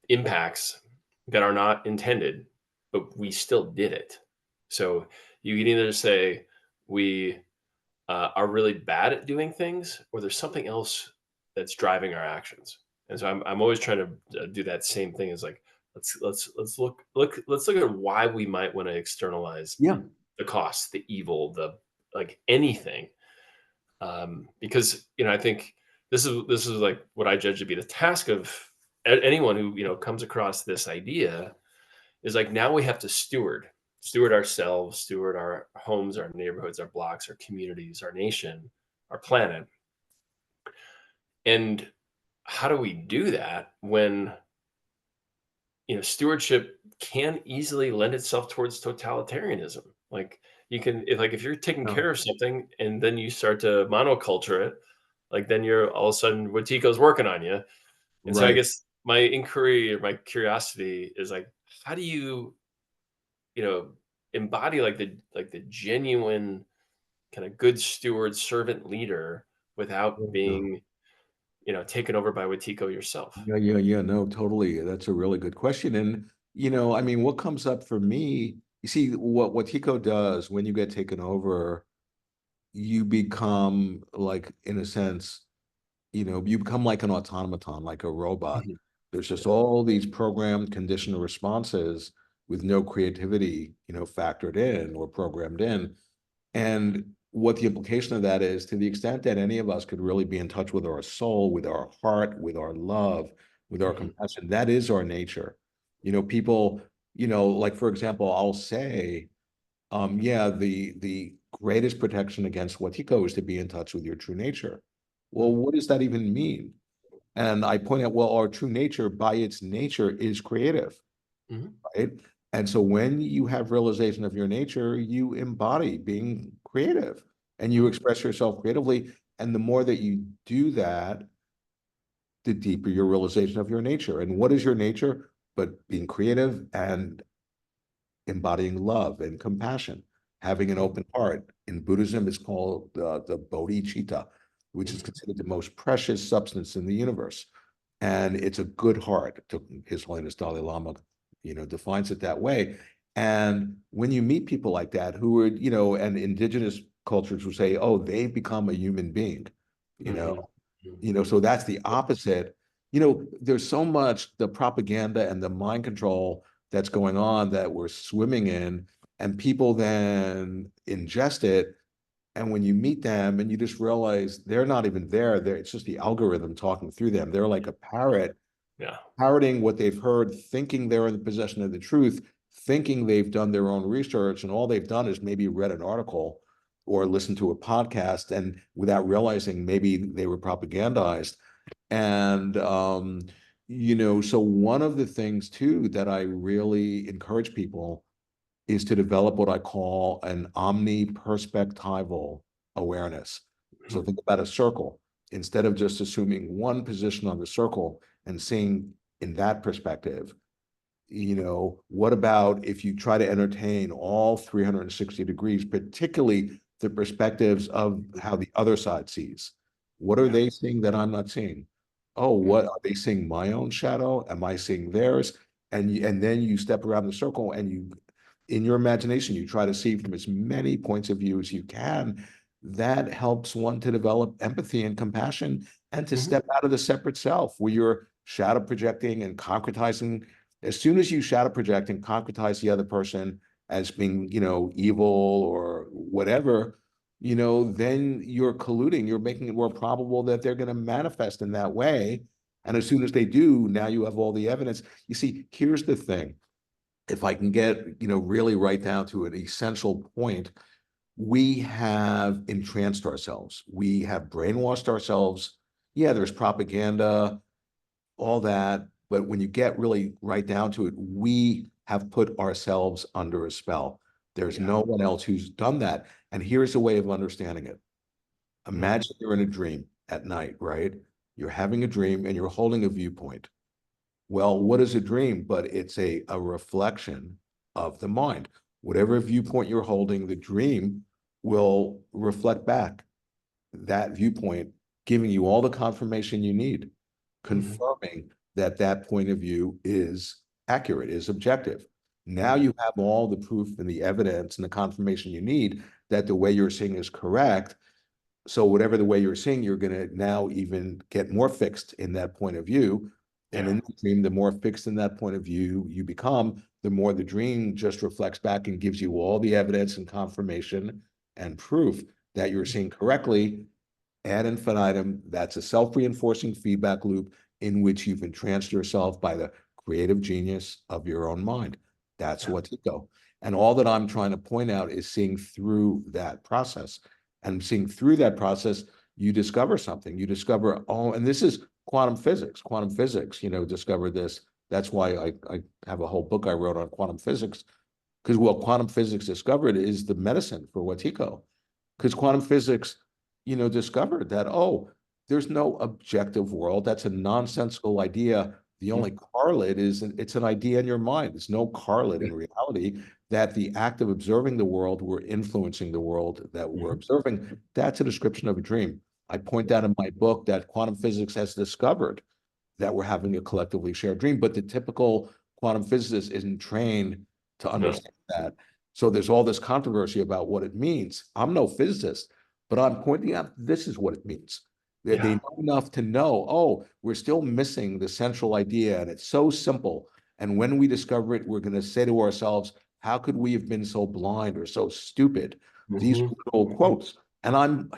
impacts that are not intended, but we still did it. So you can either say we are really bad at doing things, or there's something else that's driving our actions. And so I'm always trying to do that same thing. Is like, let's look at why we might want to externalize Yeah. the costs, the evil, the like anything, because I think this is like what I judge to be the task of anyone who comes across this idea, is like, now we have to steward ourselves, steward our homes, our neighborhoods, our blocks, our communities, our nation, our planet. And how do we do that when stewardship can easily lend itself towards totalitarianism? Like, if you're taking Yeah. care of something and then you start to monoculture it, like, then you're all of a sudden Watiko's working on you. And so I Right. guess my inquiry or my curiosity is like, how do you know, embody like the genuine kind of good steward, servant leader without Yeah. being, taken over by Wetiko yourself? Yeah. No, totally. That's a really good question. And, I mean, what comes up for me, you see, what Hiko does when you get taken over, you become like, in a sense, you become like an automaton, like a robot. Mhm. There's just Yeah. all these programmed conditional responses with no creativity, factored in or programmed in. And what the implication of that is, to the extent that any of us could really be in touch with our soul, with our heart, with our love, with our Mhm. compassion, that is our nature. People, like, for example, I'll say, yeah, the greatest protection against Wetiko is to be in touch with your true nature. Well, Mhm. what does that even mean? And I point out, well, our true nature by its nature is creative, Mhm. right? And so when you have realization of your nature, you embody being creative and you Mhm. express yourself creatively. And the more that you do that, the deeper your realization of your nature. And what is your nature? But being creative and embodying love and compassion, having an open heart. In Buddhism, it's called the bodhicitta, which is Mhm. considered the most precious substance in the universe. And it's a good heart. His Holiness Dalai Lama, defines it that way. And when you meet people like that who are, and indigenous cultures will say, oh, they've become a human being, you know, Mhm. Mhm. so that's the opposite. There's so much the propaganda and the mind control that's going on that we're swimming in, and people then ingest it. And when you meet them and you just realize they're not even there, it's just the algorithm talking through them. They're like a parrot Yeah. parroting what they've heard, thinking they're in the possession of the truth, thinking they've done their own research, and all they've done is maybe read an article or listened to a podcast, and without realizing maybe they were propagandized. And so one of the things too that I really encourage people is to develop what I call an omni-perspectival awareness. So Mhm. think about a circle. Instead of just assuming one position on the circle and seeing in that perspective, what about if you try to entertain all 360 degrees, particularly the perspectives of how the other side sees? What are Yeah. they seeing that I'm not seeing? Oh, what Mhm. are they seeing my own shadow? Am I seeing theirs? And then you step around the circle and in your imagination, you try to see from as many points of view as you can. That helps one to develop empathy and compassion and to Mhm. step out of the separate self where you're shadow projecting and concretizing. As soon as you shadow project and concretize the other person as being, evil or whatever, then you're colluding, you're making it more probable that they're going to manifest in that way. And as soon as they do, now you have all the evidence. You see, here's the thing. If I can get, really right down to an essential point, we have entranced ourselves. We have brainwashed ourselves. Yeah, there's propaganda, all that. But when you get really right down to it, we have put ourselves under a spell. There's Yeah. no one else who's done that. And here's a way of understanding it. Mhm. Imagine you're in a dream at night, right? You're having a dream and you're holding a viewpoint. Well, what is a dream? But it's a reflection of the mind. Whatever viewpoint you're holding, the dream will reflect back that viewpoint, giving you all the confirmation you need, Mhm. confirming that that point of view is accurate, is objective. Now Mhm. you have all the proof and the evidence and the confirmation you need that the way you're seeing is correct. So whatever the way you're seeing, you're going to now even get more fixed in that point of view. And Yeah. in the dream, the more fixed in that point of view you become, the more the dream just reflects back and gives you all the evidence and confirmation and proof that you're seeing correctly ad infinitum. That's a self-reinforcing feedback loop in which you've entranced yourself by the creative genius of your own mind. That's Yeah. Wetiko. And all that I'm trying to point out is seeing through that process. And seeing through that process, you discover something. You discover, oh, and this is quantum physics. Quantum physics, discovered this. That's why I have a whole book I wrote on quantum physics, because what quantum physics discovered is the medicine for Wetiko, because quantum physics, discovered that, oh, there's no objective world. That's a nonsensical idea. The only Mhm. correlate is it's an idea in your mind. There's no correlate Yeah. in reality that the act of observing the world, we're influencing the world that we're Mhm. observing. That's a description of a dream. I point out in my book that quantum physics has discovered that we're having a collectively shared dream, but the typical quantum physicist isn't trained to No. understand that. So there's all this controversy about what it means. I'm no physicist, but I'm pointing out this is what it means. They Yeah. know enough to know, oh, we're still missing the central idea, and it's so simple. And when we discover it, we're going to say to ourselves, how could we have been so blind or so stupid? These Mhm. little quotes. And I'm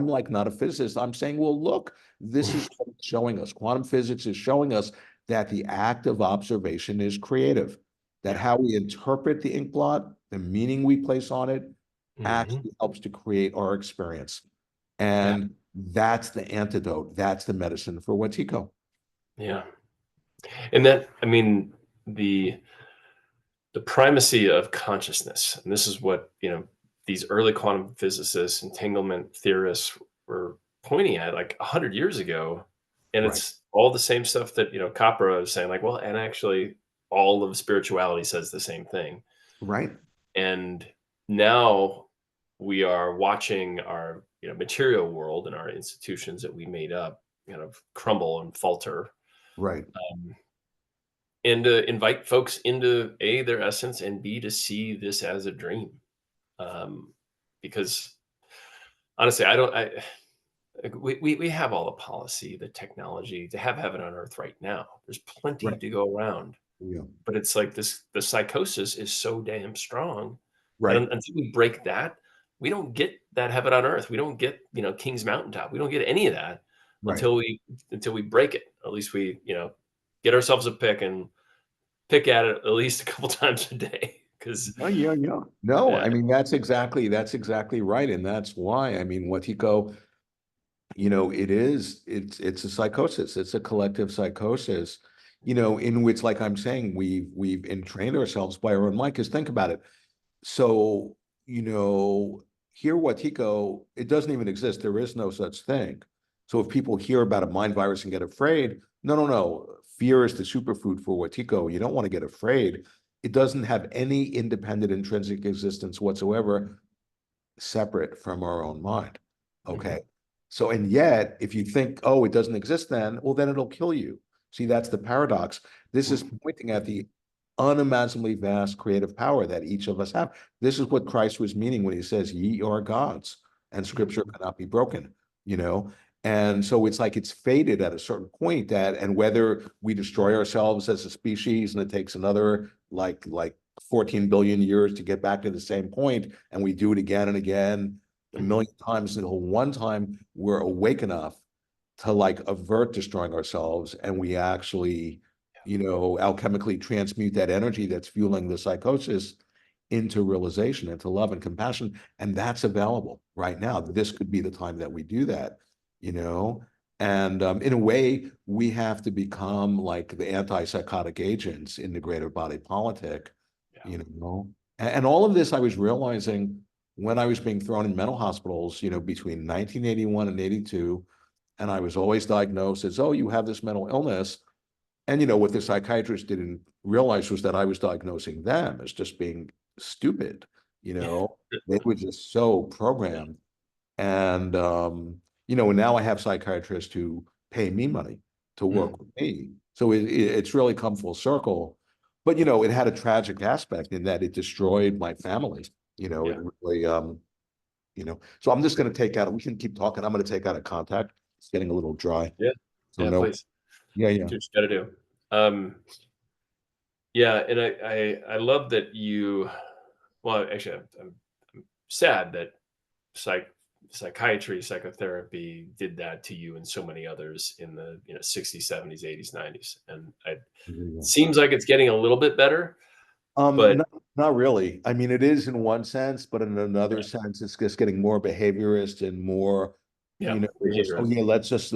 like not a physicist. I'm saying, well, look, this is what it's showing us. Quantum physics is showing us that the act of observation is creative, that Yeah. how we interpret the ink blot, the meaning we place on it, Mhm. actually helps to create our experience. Yeah. And that's the antidote. That's the medicine for Wetiko. Yeah. And that, I mean, the primacy of consciousness, and this is what, these early quantum physicists, entanglement theorists were pointing at like 100 years ago. And Right. it's all the same stuff that, Capra was saying, like, well, and actually all of spirituality says the same thing. Right. And now we are watching our, material world and our institutions that we made up kind of crumble and falter, Right. um, and to invite folks into A, their essence, and B, to see this as a dream. Um, because honestly, I don't, I, like, we have all the policy, the technology to have heaven on earth right now. There's plenty Right. to go around. Yeah. But it's like the psychosis is so damn strong that Right. until we break that, we don't get that heaven on earth. We don't get, King's Mountaintop. We don't get any of that Right. until we break it. At least we, get ourselves a pick and pick at it at least a couple times a day. Because Oh, yeah, yeah. No, yeah. I mean, that's exactly right. And that's why, I mean, Wetiko, it's a psychosis. It's a collective psychosis, in which, like I'm saying, we've entrained ourselves by our own mind. Because think about it. So, you know, here, Wetiko, it doesn't even exist. There is no such thing. So if people hear about a mind virus and get afraid, no, no, no. Fear is the superfood for Wetiko. You don't want to get afraid. It doesn't have any independent intrinsic existence whatsoever, separate from our own mind. Mhm, Okay. So, and yet, if you think, oh, it doesn't exist, then, well, then it'll kill you. See, that's the paradox. This is mhm, pointing at the unimaginably vast creative power that each of us have. This is what Christ was meaning when he says, ye are gods, and scripture mhm, cannot be broken, you know? And so it's like it's fated at a certain point that, and whether we destroy ourselves as a species and it takes another like 14 billion years to get back to the same point, and we do it again and again, a mhm. million times until one time we're awake enough to like avert destroying ourselves, and we actually, alchemically transmute that energy that's fueling the psychosis into realization, into love and compassion. And that's available right now. This could be the time that we do that, you know? And in a way, we have to become like the antipsychotic agents in the greater body politic, Yeah. And all of this I was realizing when I was being thrown in mental hospitals, between 1981 and 82. And I was always diagnosed as, oh, you have this mental illness. And what the psychiatrist didn't realize was that I was diagnosing them as just being stupid. They were just so Yeah. programmed. And and now I have psychiatrists who pay me money to Mm. work with me. So it's really come full circle. But it had a tragic aspect in that it destroyed my family. It Yeah. really So I'm just going to take out. We can keep talking. I'm going to take out a contact. It's getting a little dry. Yeah. So Yeah, no. please. Yeah, yeah. Do what you gotta do. Yeah, and I love that you well, actually, I'm sad that psych psychiatry, psychotherapy did that to you and so many others in the, 60s, 70s, 80s, 90s, and it Yeah. seems like it's getting a little bit better, but Not really. I mean, it is in one sense, but in another yeah, sense, it's just getting more behaviorist and more, yeah, just, oh behaviorism. yeah, let's just,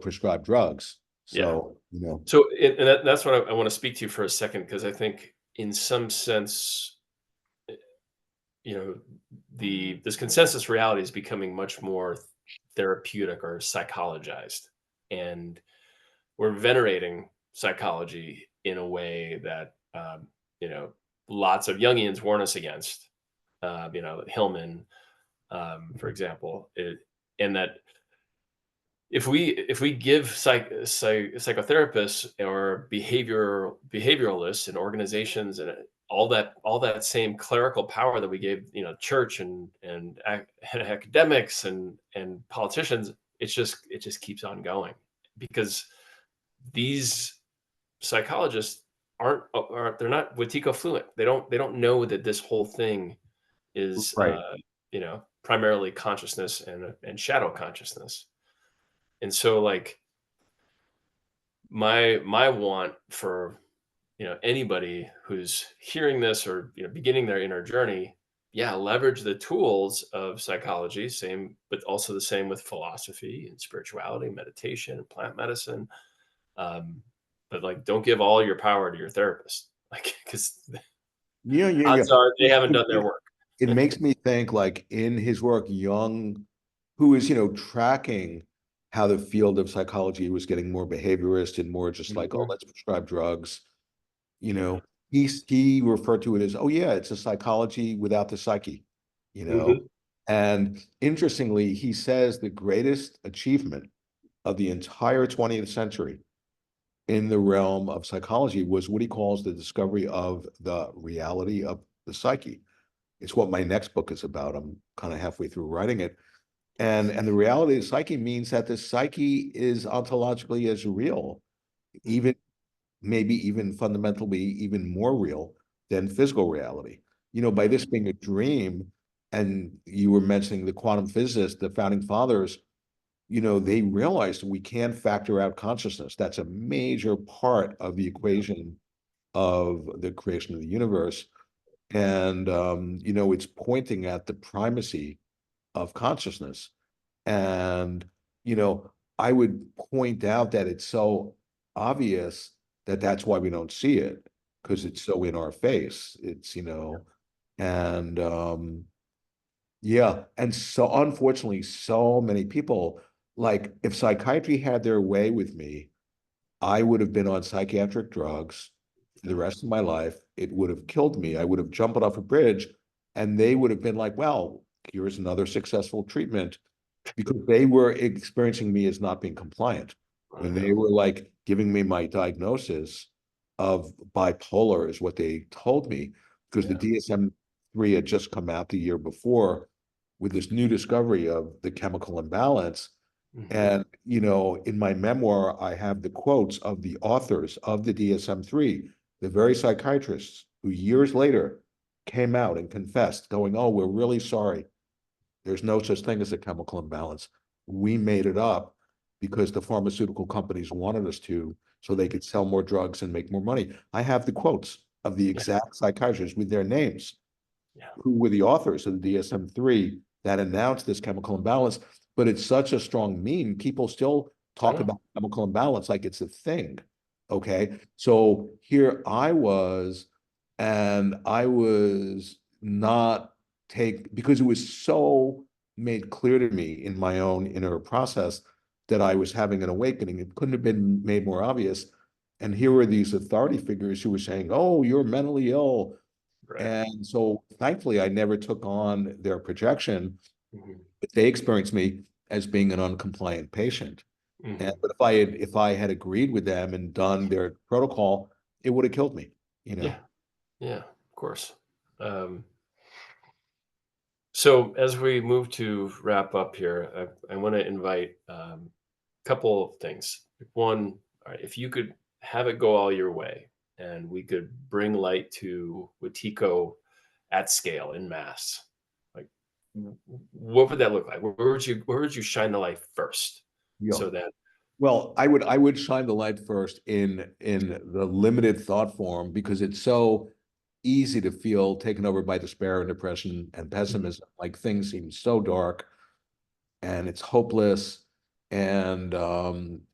prescribe drugs. Yeah. So, So, and that's what I wanna speak to you for a second because I think in some sense, you know, this consensus reality is becoming much more therapeutic or psychologized, and we're venerating psychology in a way that lots of Jungians warn us against. Hillman, for example, and that if we give psychotherapists or behavioralists and organizations and all that same clerical power that we gave church and academics and politicians, it just keeps on going because these psychologists they're not Wetiko fluent. They don't know that this whole thing is right. primarily consciousness and shadow consciousness. And so like my want for anybody who's hearing this or beginning their inner journey, yeah, leverage the tools of psychology, same but also the same with philosophy and spirituality, meditation and plant medicine. um, but like don't give all your power to your therapist, like because Yeah, yeah, odds yeah. are they It, haven't it, done their it work. it makes me think like in his work, Jung, who is, tracking how the field of psychology was getting more behaviorist and more just like, oh, Mhm. let's prescribe drugs. you Yeah. know he referred to it as, oh yeah, it's a psychology without the psyche, you know. Hmm. And interestingly, he says the greatest achievement of the entire 20th century in the realm of psychology was what he calls the discovery of the reality of the psyche. It's what my next book is about. I'm kind of halfway through writing it. And the reality of the psyche means that the psyche is ontologically as real, even maybe even fundamentally even more real than physical reality. You know, by this being a dream, and you were mentioning the quantum physicists, the founding fathers, you know, they realized we can't factor out consciousness. That's a major part of the equation of the creation of the universe. And, you know, it's pointing at the primacy of consciousness. And, you know, I would point out that it's so obvious that that's why we don't see it, because it's so in our face. It's, you know, and yeah. And so unfortunately, so many people, like if psychiatry had their way with me, I would have been on psychiatric drugs for the rest of my life. It would have killed me. I would have jumped off a bridge, and they would have been like, well, here's another successful treatment, because they were experiencing me as not being compliant. When they were like giving me my diagnosis of bipolar is what they told me, because the Yeah. DSM-3 had just come out the year before with this new discovery of the chemical imbalance. Hmm. And, you know, in my memoir, I have the quotes of the authors of the DSM-3, the very psychiatrists who years later came out and confessed, going, oh, we're really sorry. There's no such thing as a chemical imbalance. We made it up because the pharmaceutical companies wanted us to, so they could sell more drugs and make more money. I have the quotes of the Yeah. exact psychiatrists with their names, Yeah. who were the authors of the DSM-3 that announced this chemical imbalance. But it's such a strong meme. People still I talk know. about chemical imbalance like it's a thing. Okay. So here I was, and I was not because it was so made clear to me in my own inner process that I was having an awakening. It couldn't have been made more obvious. And here were these authority figures who were saying, oh, you're mentally ill. Right. And so thankfully, I never took on their projection, Hmm. but they experienced me as being an uncompliant patient. And Hmm. but if I had agreed with them and done their protocol, it would have killed me, you know. Yeah. Yeah. Of course. Um, so as we move to wrap up here, I want to invite a couple of things. One, all right, if you could have it go all your way, and we could bring light to Wetiko at scale in mass, like what would that look like? Where would you shine the light first, Yeah. so that Well, I would shine the light first in the limited thought form, because it's so easy to feel taken over by despair and depression and Mhm, pessimism. Like things seem so dark and it's hopeless. And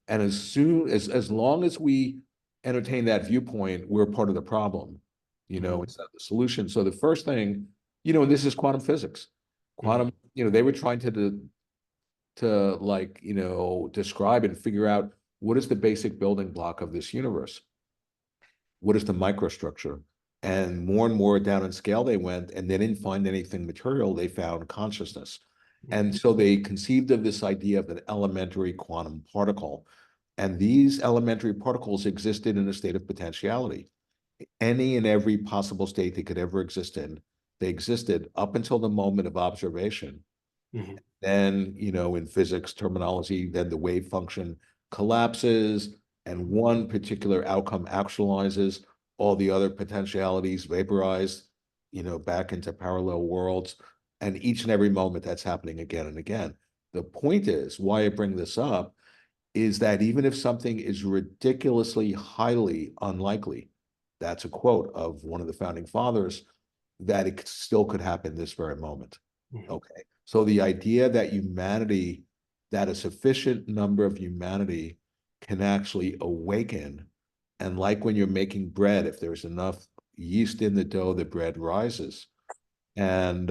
as long as we entertain that viewpoint, we're part of the problem. You know, mhm, it's not the solution. So the first thing, you know, and this is quantum physics. mhm, Quantum, you know, they were trying to like, you know, describe and figure out what is the basic building block of this universe? What is the microstructure? And more down in scale they went, and they didn't find anything material. They found consciousness. mhm, And so they conceived of this idea of an elementary quantum particle. And these elementary particles existed in a state of potentiality. Any and every possible state they could ever exist in, they existed up until the moment of observation. mhm, Then, you know, in physics terminology, then the wave function collapses and one particular outcome actualizes, all the other potentialities vaporize, you know, back into parallel worlds. And each and every moment that's happening again and again. The point is, why I bring this up is that even if something is ridiculously highly unlikely, that's a quote of one of the founding fathers, that it still could happen this very moment. mhm, Okay. So the idea that humanity, that a sufficient number of humanity can actually awaken, and like when you're making bread, if there's enough yeast in the dough, the bread rises. And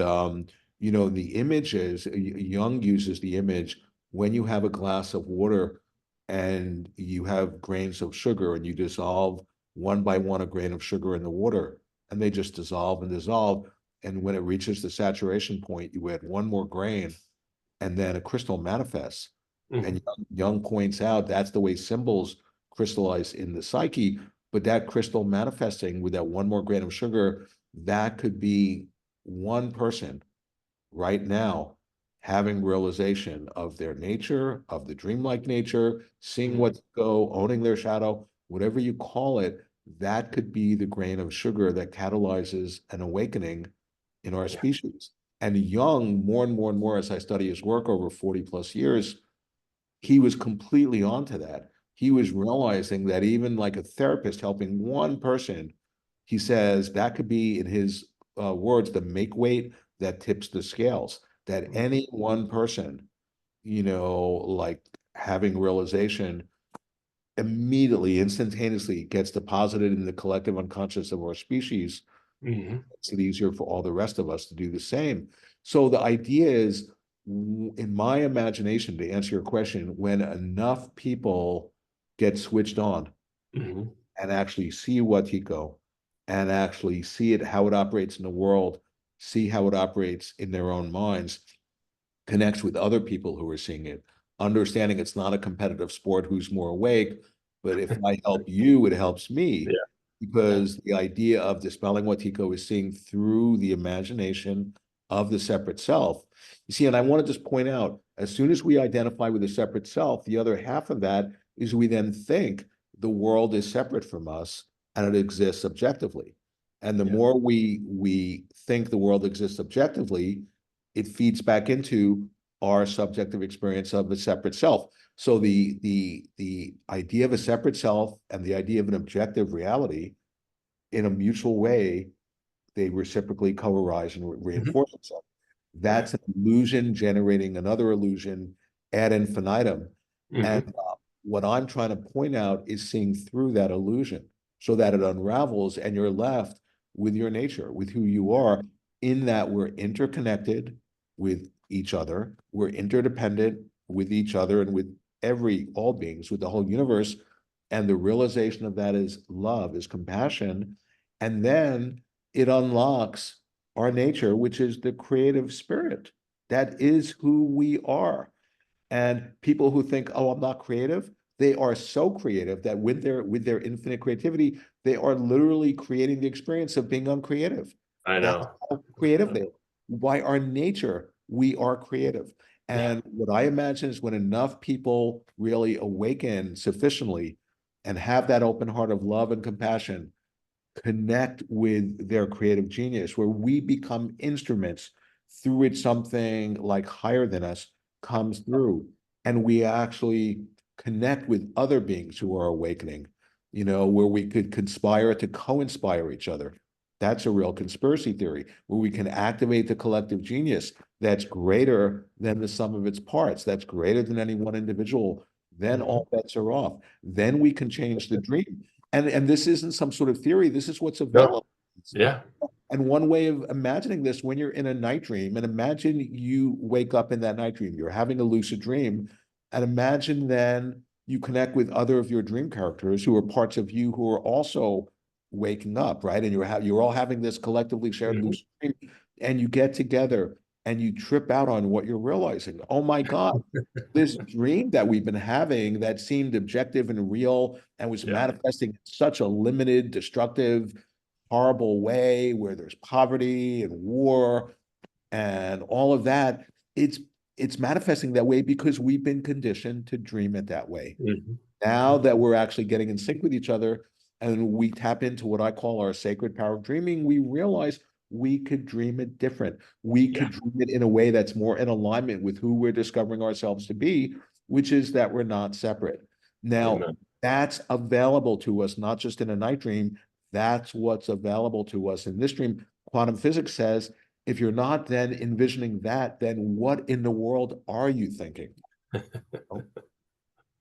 you know, the images, Jung uses the image when you have a glass of water and you have grains of sugar and you dissolve one by one a grain of sugar in the water, and they just dissolve and dissolve. And when it reaches the saturation point, you add one more grain, and then a crystal manifests. And Mhm. Jung points out that's the way symbols crystallize in the psyche. But that crystal manifesting with that one more grain of sugar, that could be one person right now having realization of their nature, of the dreamlike nature, seeing Mhm. what's go, owning their shadow, whatever you call it, that could be the grain of sugar that catalyzes an awakening in our Yeah. species. And Jung, more and more and more, as I study his work over 40 plus years, he was completely onto that. He was realizing that even like a therapist helping one person, he says that could be, in his words, the make weight that tips the scales. That Mhm. any one person, like having realization immediately, instantaneously gets deposited in the collective unconscious of our species. Mhm. Makes it easier for all the rest of us to do the same. So the idea is, in my imagination, to answer your question, when enough people get switched on Mhm. and actually see Wetiko and actually see it, how it operates in the world, see how it operates in their own minds, connects with other people who are seeing it, understanding it's not a competitive sport who's more awake, but if I help you, it helps me. Yeah. Yeah. Because the idea of dispelling what Tico is seeing through the imagination of the separate self. You see, and I want to just point out, as soon as we identify with a separate self, the other half of that is we then think the world is separate from us and it exists objectively. And the Yeah. more we think the world exists objectively, it feeds back into our subjective experience of a separate self. So the idea of a separate self and the idea of an objective reality, in a mutual way, they reciprocally co-arise and Mhm. reinforce themselves. Right. That's an illusion generating another illusion ad infinitum. And Mhm. what I'm trying to point out is seeing through that illusion so that it unravels and you're left with your nature, with who you are, in that we're interconnected with each other, we're interdependent with each other and with all beings, with the whole universe. And the realization of that is love, is compassion. And then it unlocks our nature, which is the creative spirit. That is who we are. And people who think, "Oh, I'm not creative," they are so creative that with their infinite creativity, they are literally creating the experience of being uncreative. I That's know. how creative Yeah. they are. By our nature, we are creative. Yeah. And what I imagine is when enough people really awaken sufficiently and have that open heart of love and compassion, connect with their creative genius, where we become instruments through which something like higher than us comes through. And we actually connect with other beings who are awakening, where we could conspire to co-inspire each other. That's a real conspiracy theory, where we can activate the collective genius that's greater than the sum of its parts, that's greater than any one individual. Then Mhm. all bets are off. Then we can change the dream. And this isn't some sort of theory. This is what's No. available. Yeah. And one way of imagining this, when you're in a night dream, and imagine you wake up in that night dream, you're having a lucid dream, and imagine then you connect with other of your dream characters who are parts of you who are also waking up, right? And you're all having this collectively shared Mhm. lucid dream, and you get together and you trip out on what you're realizing. Oh my God, this dream that we've been having that seemed objective and real and was Yeah. manifesting in such a limited, destructive, horrible way where there's poverty and war and all of that. It's manifesting that way because we've been conditioned to dream it that way. Mhm. Now that we're actually getting in sync with each other and we tap into what I call our sacred power of dreaming, we realize we could dream it different. We Yeah. could dream it in a way that's more in alignment with who we're discovering ourselves to be, which is that we're not separate. Now, Amen. that's available to us, not just in a night dream. That's what's available to us in this dream. Quantum physics says if you're not then envisioning that, then what in the world are you thinking? Oh,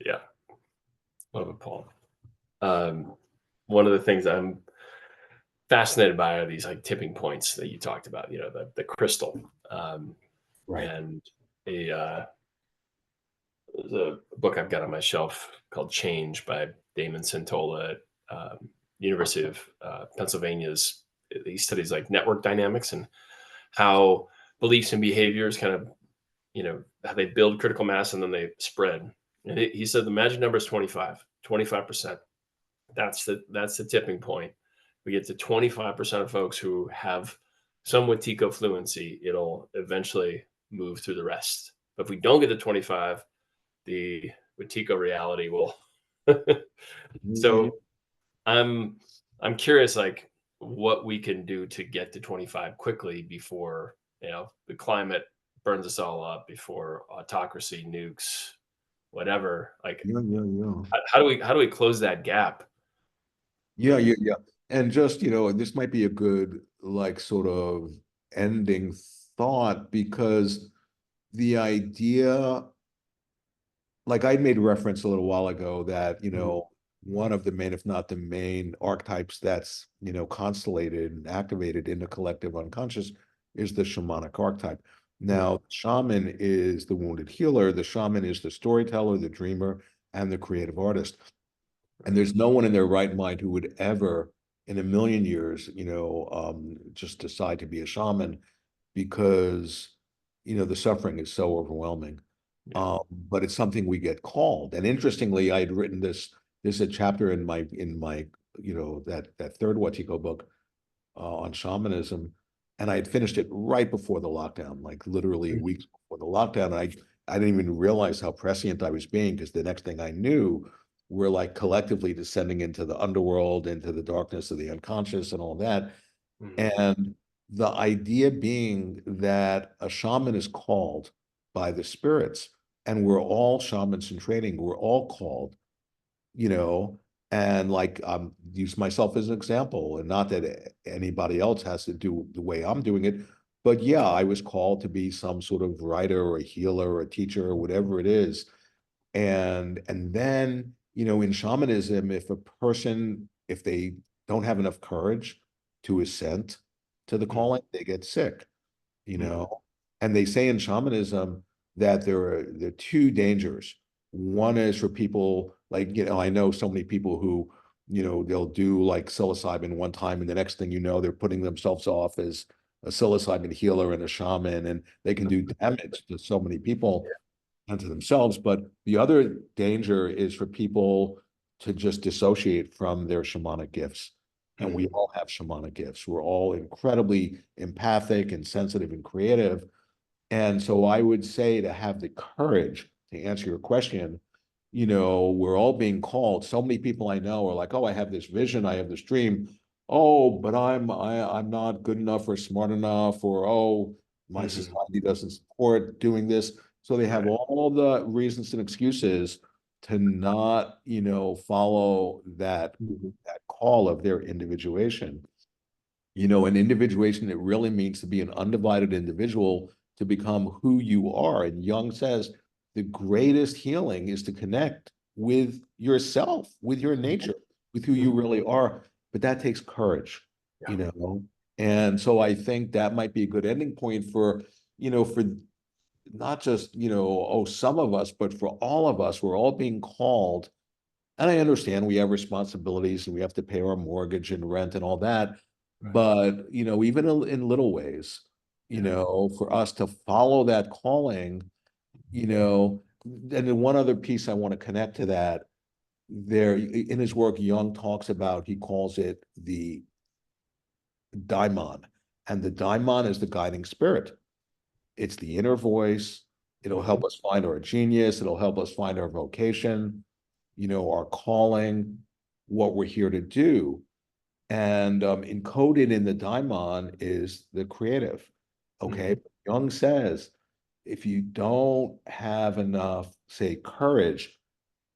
Yeah. Love it, Paul. Um, One of the things I'm fascinated by are these like tipping points that you talked about, the crystal. right. And a there's a book I've got on my shelf called Change by Damon Santola. University of Pennsylvania's. He studies like network dynamics and how beliefs and behaviors kind of, how they build critical mass and then they spread. And he said the magic number is 25%. That's the tipping point. We get to 25% of folks who have some Wetiko fluency, it'll eventually move through the rest. But if we don't get to 25, the Wetiko reality will. Yeah, So I'm curious, like what we can do to get to 25 quickly before the climate burns us all up, before autocracy nukes whatever. Like yeah, yeah, yeah. how do we close that gap? Yeah, yeah, yeah. And just, this might be a good, like, sort of ending thought because the idea, like I made reference a little while ago that, Mhm. one of the main, if not the main archetypes that's, constellated and activated in the collective unconscious is the shamanic archetype. Mm, Now, shaman is the wounded healer, the shaman is the storyteller, the dreamer, and the creative artist. And right. there's no one in their right mind who would ever, in a million years, just decide to be a shaman because, the suffering is so overwhelming. Yeah. But it's something we get called. And interestingly, I had written this. There's a chapter in my that third Wetiko book on shamanism, and I had finished it right before the lockdown, like literally Mhm. weeks before the lockdown. And I didn't even realize how prescient I was being because the next thing I knew, we're like collectively descending into the underworld, into the darkness of the unconscious, and all that. Mhm. And the idea being that a shaman is called by the spirits, and we're all shamans in training. We're all called, you know, and like use myself as an example, and not that anybody else has to do the way I'm doing it, but yeah, I was called to be some sort of writer or a healer or a teacher or whatever it is. And then, in shamanism, if they don't have enough courage to assent to the Mhm. calling, they get sick, you Mhm. know. And they say in shamanism that there are two dangers. One is for people like, I know so many people who, they'll do like psilocybin one time, and the next thing you know, they're putting themselves off as a psilocybin healer and a shaman, and they can do damage to so many people and to themselves. But the other danger is for people to just dissociate from their shamanic gifts. And we Mhm. all have shamanic gifts. We're all incredibly empathic and sensitive and creative. And so I would say to have the courage to answer your question, we're all being called. So many people I know are like, oh, I have this vision, I have this dream. Oh, but I'm not good enough or smart enough, or oh, my Mhm. society doesn't support doing this. So they have Right. all the reasons and excuses to not, follow that call of their individuation. An individuation, it really means to be an undivided individual, to become who you are. And Jung says the greatest healing is to connect with yourself, with your nature, with who you Mhm. really are. But that takes courage, Yeah. you know. And so I think that might be a good ending point for not just, oh, some of us, but for all of us. We're all being called, and I understand we have responsibilities and we have to pay our mortgage and rent and all that. Right. But, even in little ways, Yeah. for us to follow that calling, and then one other piece I want to connect to that, there in his work, Jung talks about, he calls it the daimon. And the daimon is the guiding spirit. It's the inner voice. It'll Mhm. help us find our genius. It'll help us find our vocation, our calling, what we're here to do. And encoded in the daimon is the creative. Okay. Mhm. Jung says if you don't have enough, say, courage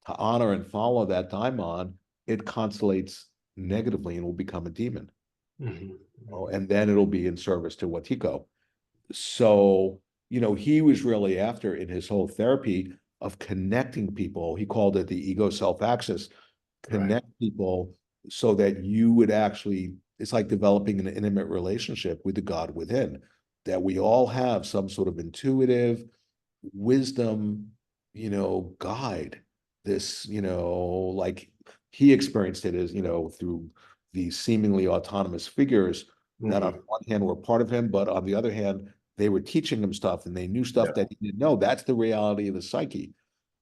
to honor and follow that daimon, it constellates negatively and will become a demon. Mhm. Mhm. And then it'll be in service to Wetiko. So, he was really after, in his whole therapy of connecting people, he called it the ego self axis, Right. connect people so that you would actually, it's like developing an intimate relationship with the God within, that we all have some sort of intuitive wisdom, guide. This, like he experienced it as, through these seemingly autonomous figures that on Mhm. one hand were part of him, but on the other hand, they were teaching him stuff and they knew stuff Yeah. that he didn't know. That's the reality of the psyche,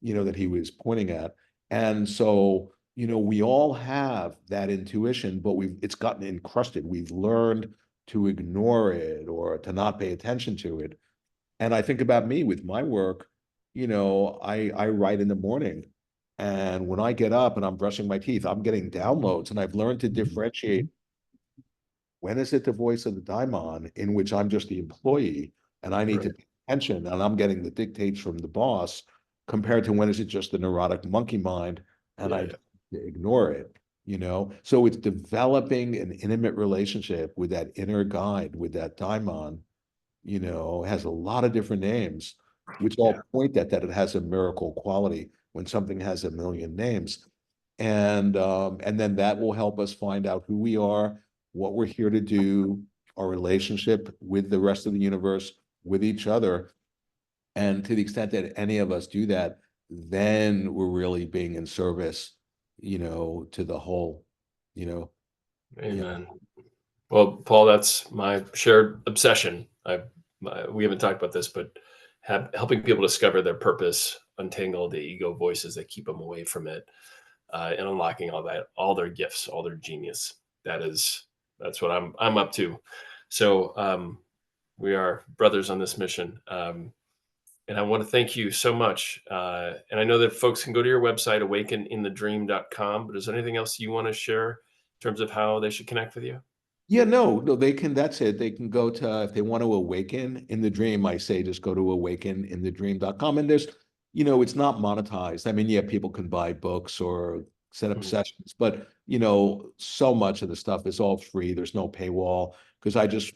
that he was pointing at. And so, we all have that intuition, but it's gotten encrusted. We've learned to ignore it or to not pay attention to it. And I think about me with my work, I write in the morning. And when I get up and I'm brushing my teeth, I'm getting downloads. And I've learned to differentiate when is it the voice of the daimon in which I'm just the employee and I need to Right. pay attention and I'm getting the dictates from the boss compared to when is it just the neurotic monkey mind and I Yeah. just ignore it. So it's developing an intimate relationship with that inner guide, with that daimon, has a lot of different names, which Yeah. all point that it has a miracle quality when something has a million names. And then that will help us find out who we are, what we're here to do, our relationship with the rest of the universe, with each other. And to the extent that any of us do that, then we're really being in service, to the whole, you know. Yeah. Amen. Well, Paul, that's my shared obsession. We haven't talked about this, but helping people discover their purpose, untangle the ego voices that keep them away from it, and unlocking all their gifts, all their genius. That's what I'm up to. So we are brothers on this mission. And I want to thank you so much. And I know that folks can go to your website, awakeninthedream.com, but is there anything else you want to share in terms of how they should connect with you? Yeah, no, they can, that's it. They can go to, if they want to awaken in the dream, I say just go to awakeninthedream.com. And it's not monetized. I mean, yeah, people can buy books or set up Mhm. sessions, but so much of the stuff is all free. There's no paywall because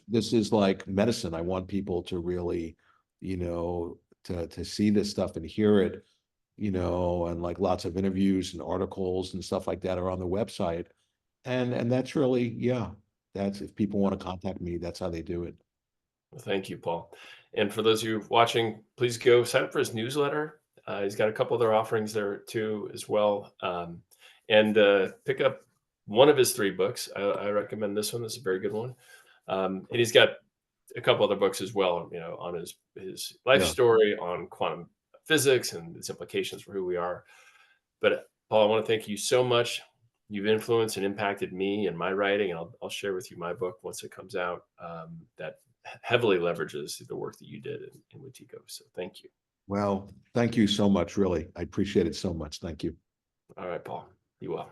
this is like medicine. I want people to really, to see this stuff and hear it, and like lots of interviews and articles and stuff like that are on the website. And that's really, yeah, that's if people want to contact me, that's how they do it. Well, thank you, Paul. And for those of you watching, please go sign up for his newsletter. He's got a couple other offerings there too, as well. And pick up one of his three books. I recommend this one. This is a very good one. And he's got a couple other books as well, on his life Yeah. story, on quantum physics and its implications for who we are. But Paul, I want to thank you so much. You've influenced and impacted me and my writing, and I'll share with you my book once it comes out. That heavily leverages the work that you did in Wetiko. So thank you. Well, thank you so much, really. I appreciate it so much. Thank you. All right, Paul. You well.